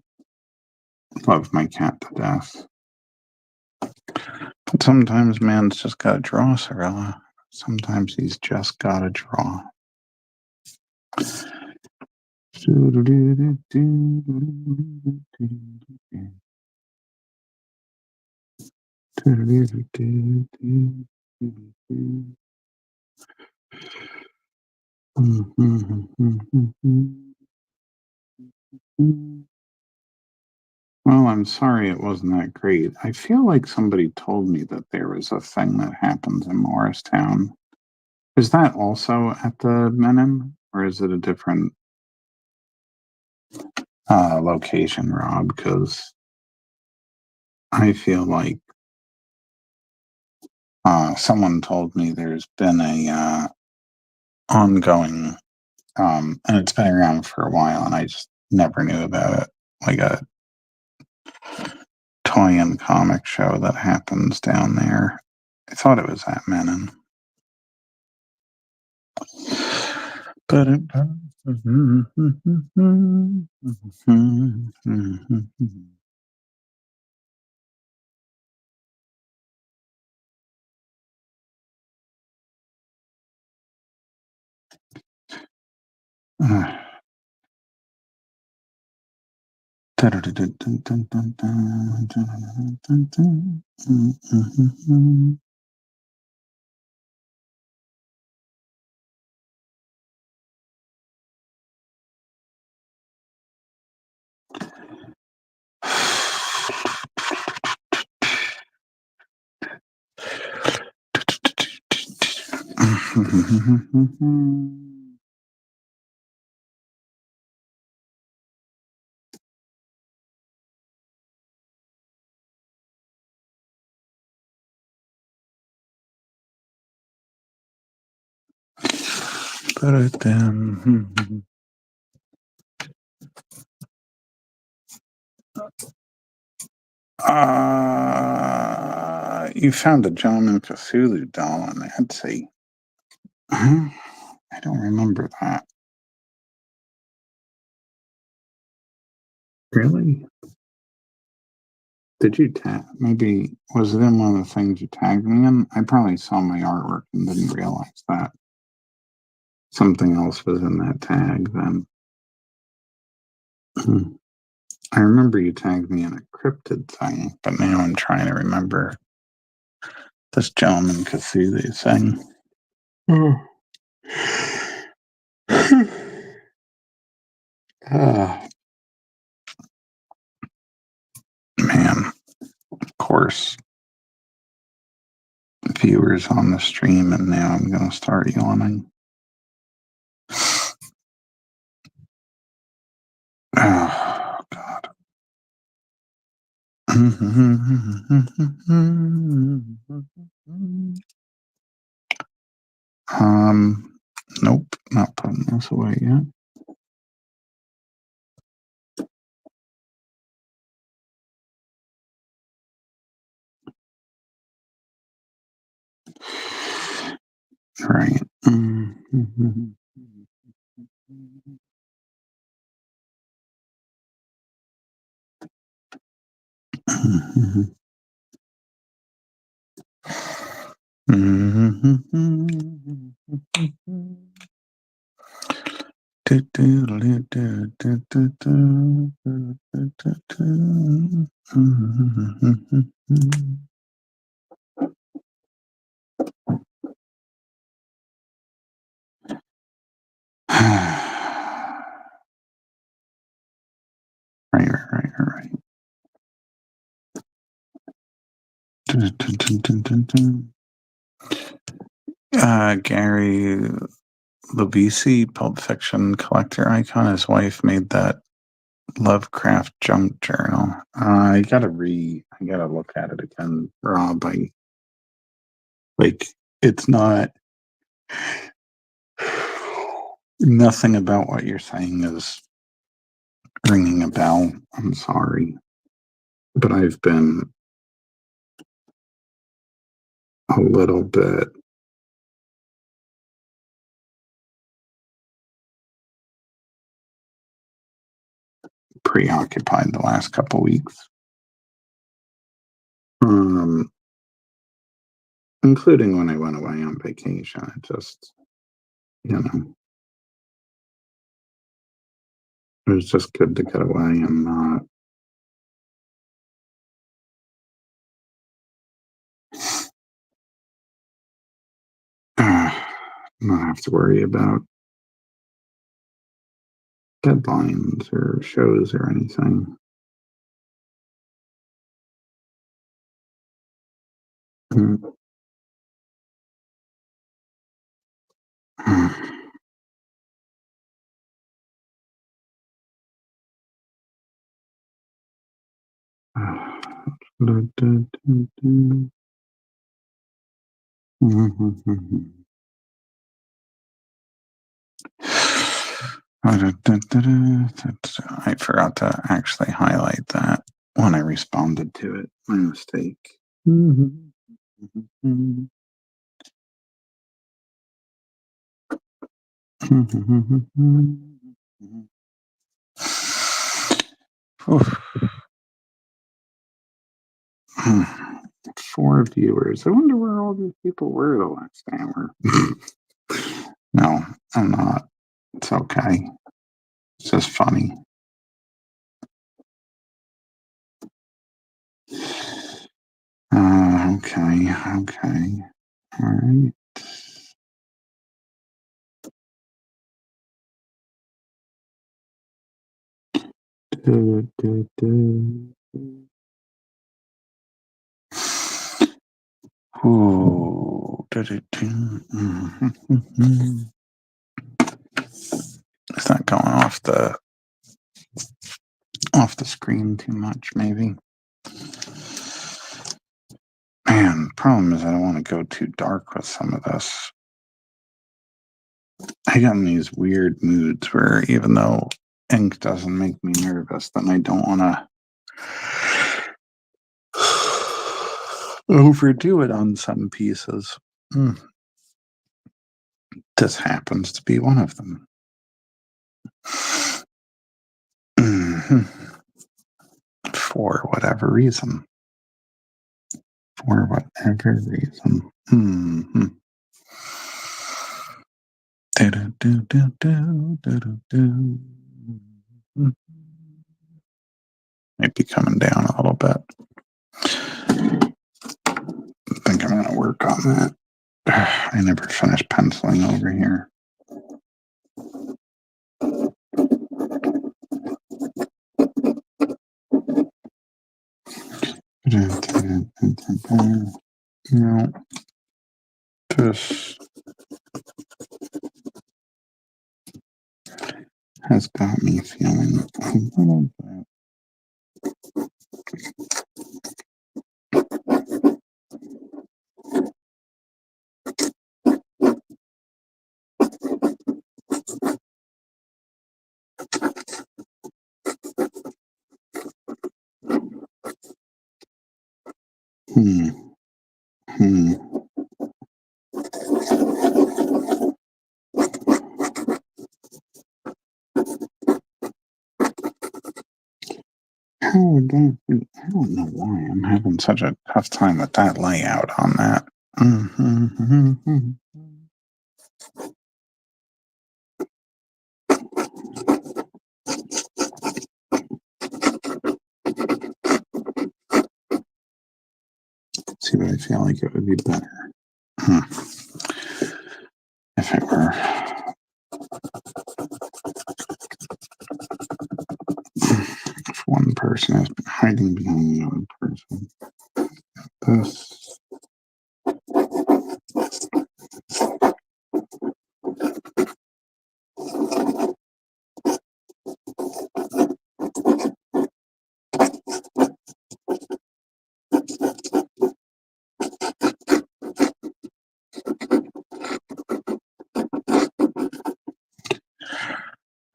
love my cat to death. But sometimes man's just gotta draw, Cyrilla. Sometimes he's just gotta draw. Well, I'm sorry it wasn't that great. I feel like somebody told me that there was a thing that happens in Morristown. Is that also at the Menin, or is it a different location, Rob? Because I feel like someone told me there's been a ongoing, and it's been around for a while, and I just never knew about it. Like a toy and comic show that happens down there. I thought it was at Menin. But you found a John Cthulhu doll on Etsy. I don't remember that. Really? Did you tag? Maybe was it in one of the things you tagged me in? I probably saw my artwork and didn't realize that something else was in that tag then. I remember you tagged me in a cryptid thing, but now I'm trying to remember this gentleman Cthulhu thing. Man, of course, viewers on the stream, and now I'm going to start yawning. Oh, God. Nope, not putting this away yet. Right. Right. Gary Lovisi, Pulp Fiction collector icon, his wife made that Lovecraft junk journal. I gotta look at it again, Rob. It's not, nothing about what you're saying is ringing a bell. I'm sorry. But I've been a little bit preoccupied the last couple weeks. Including when I went away on vacation. It just, it was just good to get away and not have to worry about deadlines or shows or anything. I forgot to actually highlight that when I responded to it. My mistake. Oof. 4 viewers. I wonder where all these people were the last hour. No, I'm not. It's okay. It's just funny. Okay. All right. Oh, it's not going off the screen too much, maybe. Man, the problem is I don't want to go too dark with some of this. I get in these weird moods where even though ink doesn't make me nervous, then I don't want to overdo it on some pieces. This happens to be one of them. For whatever reason. Might be coming down a little bit. I think I'm going to work on that. I never finished penciling over here. No, this has got me feeling a little bit Hmm. Hmm. How would that be? I don't know why I'm having such a tough time with that layout on that. Mm-hmm. See, but I feel like it would be better if it were. If one person is hiding behind the other person. This.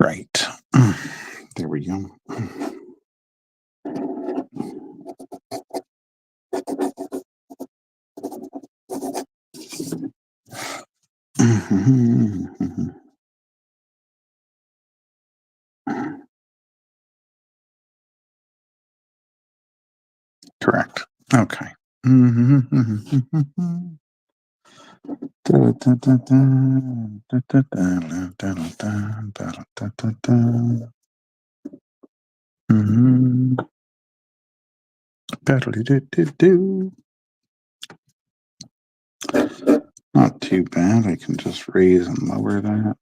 Right. There we go. Correct. Okay. Not too bad. I can just raise and lower that.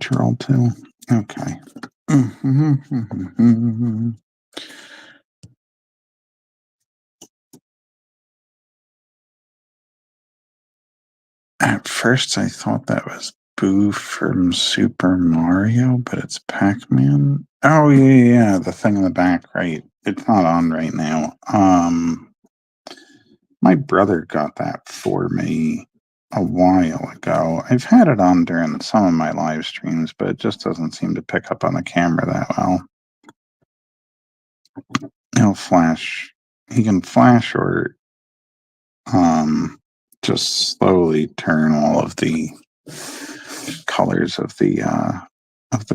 natural too. Okay. At first, I thought that was Boo from Super Mario, but it's Pac-Man. Oh yeah, the thing in the back, right? It's not on right now. My brother got that for me a while ago. I've had it on during some of my live streams, but it just doesn't seem to pick up on the camera that well. He'll flash. He can flash or just slowly turn all of the colors of the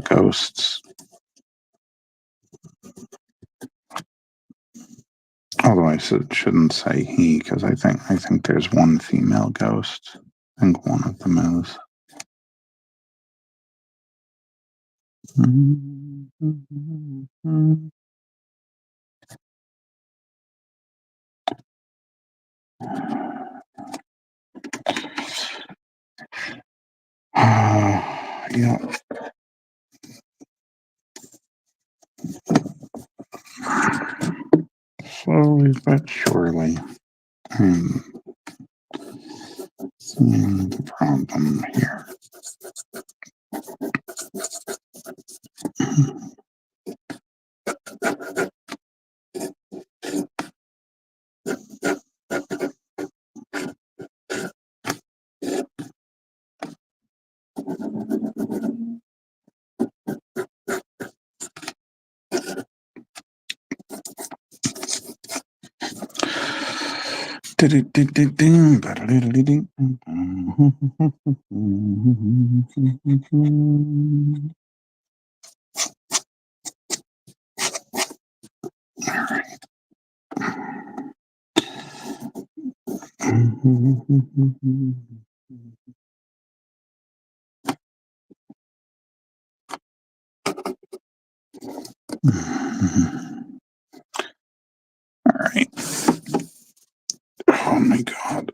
ghosts. Although I shouldn't say he, because I think there's one female ghost. I think one of them is. Yeah. Slowly but surely. Seeing the problem here. All right. Oh my God.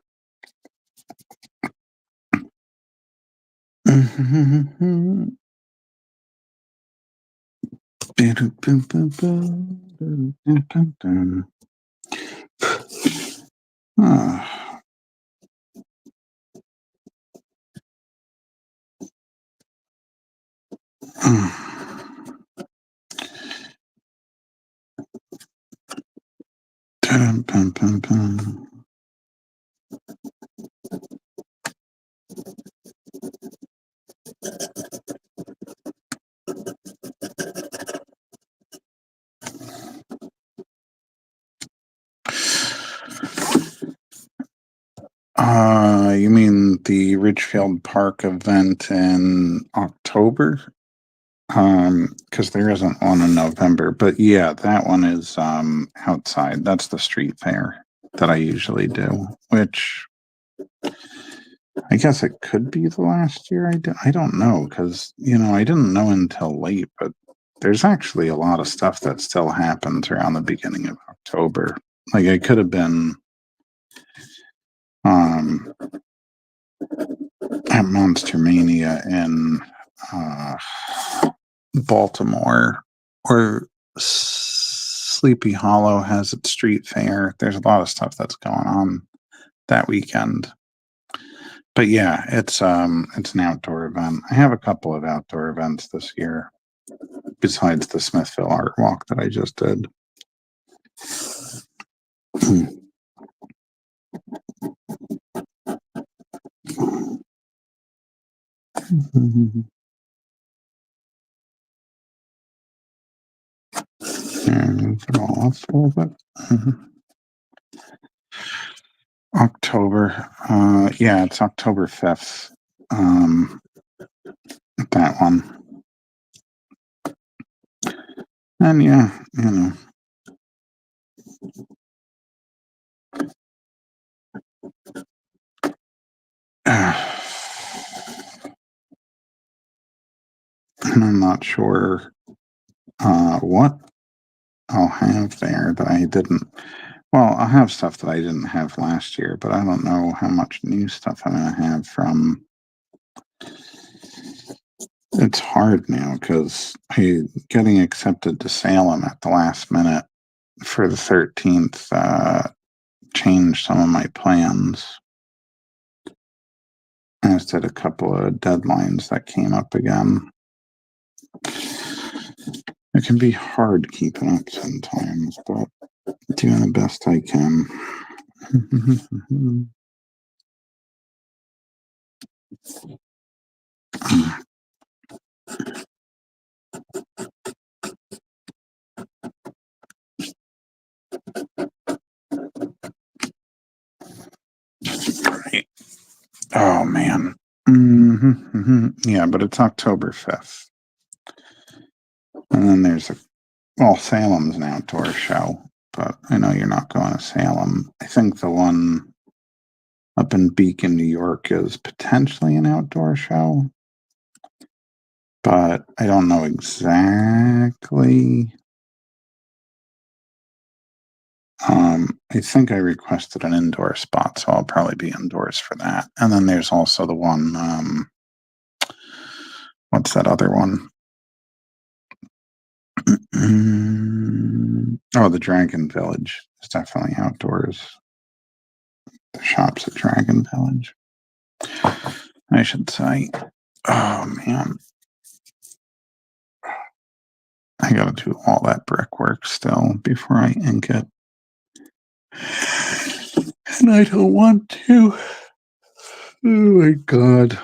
You mean the Ridgefield Park event in October? Because there isn't one in November, but yeah, that one is outside. That's the street fair that I usually do, which I guess it could be the last year. I don't know, because I didn't know until late, but there's actually a lot of stuff that still happens around the beginning of October. Like it could have been at Monster Mania in Baltimore, or Sleepy Hollow has its street fair. There's a lot of stuff that's going on that weekend. But yeah, it's an outdoor event. I have a couple of outdoor events this year besides the Smithville Art Walk that I just did. And put it all up a little bit. October. Yeah, it's October 5th. That one. And yeah, I'm not sure what I'll have there that I didn't. Well, I'll have stuff that I didn't have last year, but I don't know how much new stuff I'm going to have from It's hard now because getting accepted to Salem at the last minute for the 13th changed some of my plans. As did a couple of deadlines that came up again. It can be hard keeping up sometimes, but doing the best I can. Right. Oh, man. Yeah, but it's October 5th. And then there's Salem's an outdoor show, but I know you're not going to Salem. I think the one up in Beacon, New York is potentially an outdoor show, but I don't know exactly. I think I requested an indoor spot, so I'll probably be indoors for that. And then there's also the one, what's that other one? The Dragon Village is definitely outdoors. The shops at Dragon Village, I should say. Oh, man. I gotta do all that brickwork still before I ink it. And I don't want to. Oh my God.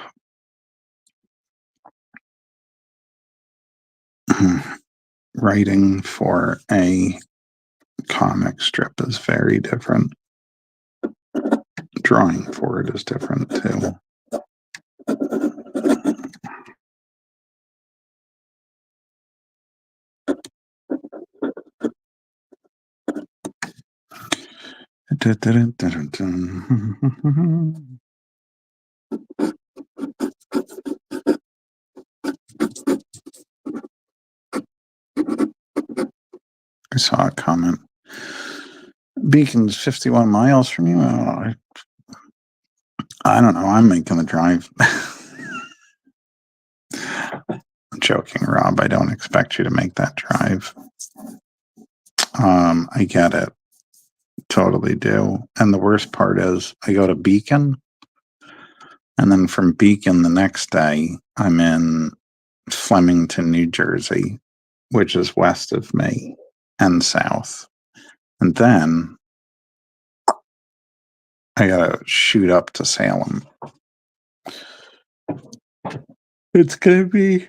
Writing for a comic strip is very different. Drawing for it is different too. I saw a comment. Beacon's 51 miles from you. I don't know. I'm making the drive. I'm joking, Rob. I don't expect you to make that drive. I get it. Totally do. And the worst part is I go to Beacon, and then from Beacon the next day, I'm in Flemington, New Jersey, which is west of me and south. And then I gotta shoot up to Salem. It's gonna be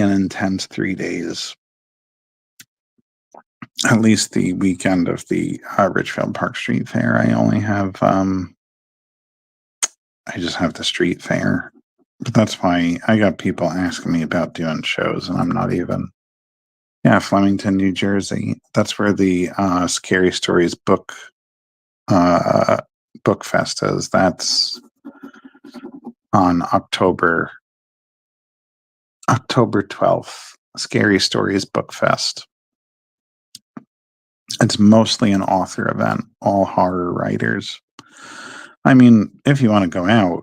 an intense 3 days. At least the weekend of the Richfield Park Street Fair. I only have I just have the street fair. But that's why I got people asking me about doing shows, and I'm not even. Yeah, Flemington, New Jersey. That's where the Scary Stories book fest is. That's on October 12th. Scary Stories Book Fest. It's mostly an author event, all horror writers. I mean, if you want to go out,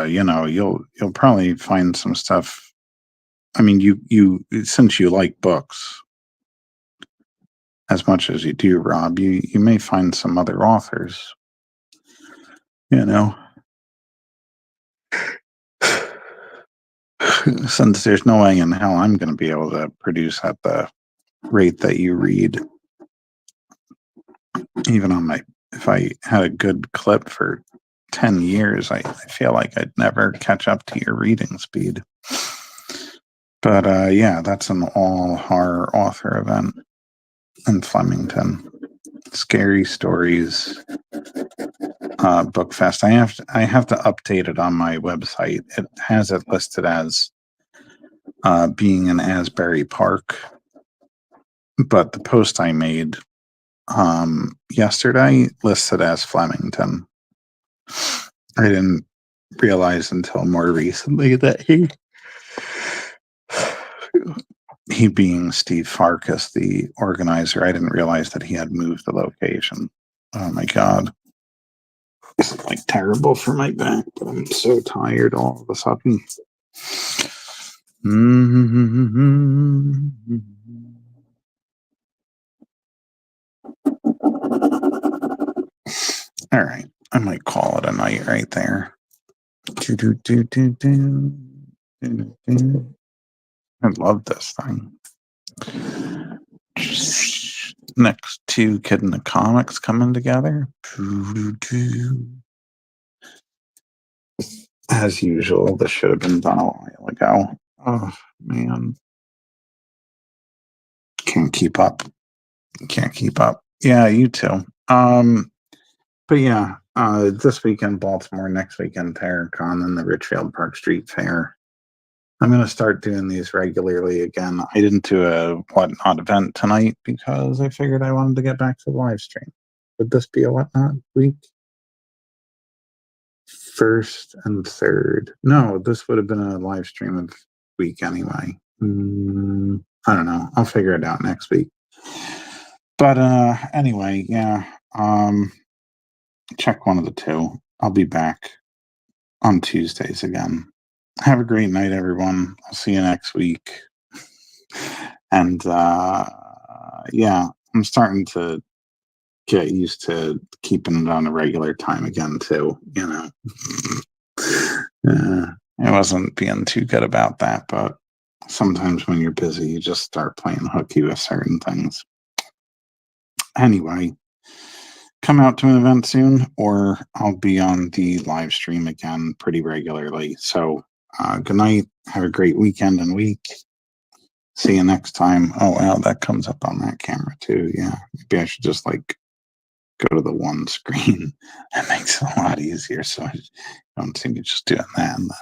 you'll probably find some stuff. I mean, you since you like books as much as you do, Rob, you may find some other authors. Since there's no way in hell I'm going to be able to produce at the rate that you read, even on if I had a good clip for 10 years, I feel like I'd never catch up to your reading speed. But yeah, that's an all horror author event in Flemington. Scary Stories Book Fest. I have to update it on my website. It has it listed as being in Asbury Park, but the post I made yesterday listed as Flemington. I didn't realize until more recently that he being Steve Farkas, the organizer, I didn't realize that he had moved the location. Oh my God. This is like terrible for my back, but I'm so tired all of a sudden. All right. I might call it a night right there. I love this thing. Next two Kid in the Comics coming together. As usual, this should have been done a while ago. Oh, man. Can't keep up. Can't keep up. Yeah, you too. But yeah, this weekend, Baltimore, next weekend, Terracon, and the Richfield Park Street Fair. I'm going to start doing these regularly again. I didn't do a Whatnot event tonight because I figured I wanted to get back to the live stream. Would this be a Whatnot week? First and third. No, this would have been a live stream of week anyway. I don't know. I'll figure it out next week. But anyway, yeah. Check one of the two. I'll be back on Tuesdays again. Have a great night, everyone. I'll see you next week. And yeah, I'm starting to get used to keeping it on a regular time again, too. You know, I wasn't being too good about that, but sometimes when you're busy, you just start playing hooky with certain things. Anyway, come out to an event soon, or I'll be on the live stream again pretty regularly. So good night. Have a great weekend and week. See you next time. Oh, wow, that comes up on that camera too. Yeah, maybe I should just like go to the one screen. That makes it a lot easier. So I don't see me just doing that in the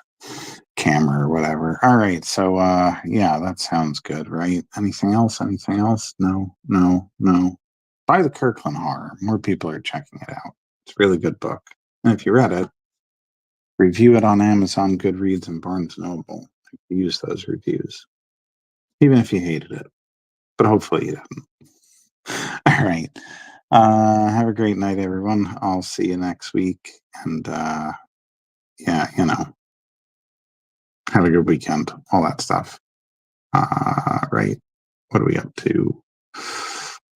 camera or whatever. All right. So yeah, that sounds good, right? Anything else? Anything else? No. Buy the Kirkland Horror. More people are checking it out. It's a really good book. And if you read it, review it on Amazon, Goodreads, and Barnes & Noble. Use those reviews. Even if you hated it. But hopefully you didn't. All right. Have a great night, everyone. I'll see you next week. And yeah, you know, have a good weekend. All that stuff. Right. What are we up to?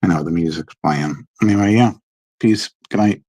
I know the music's playing. Anyway, yeah. Peace. Good night.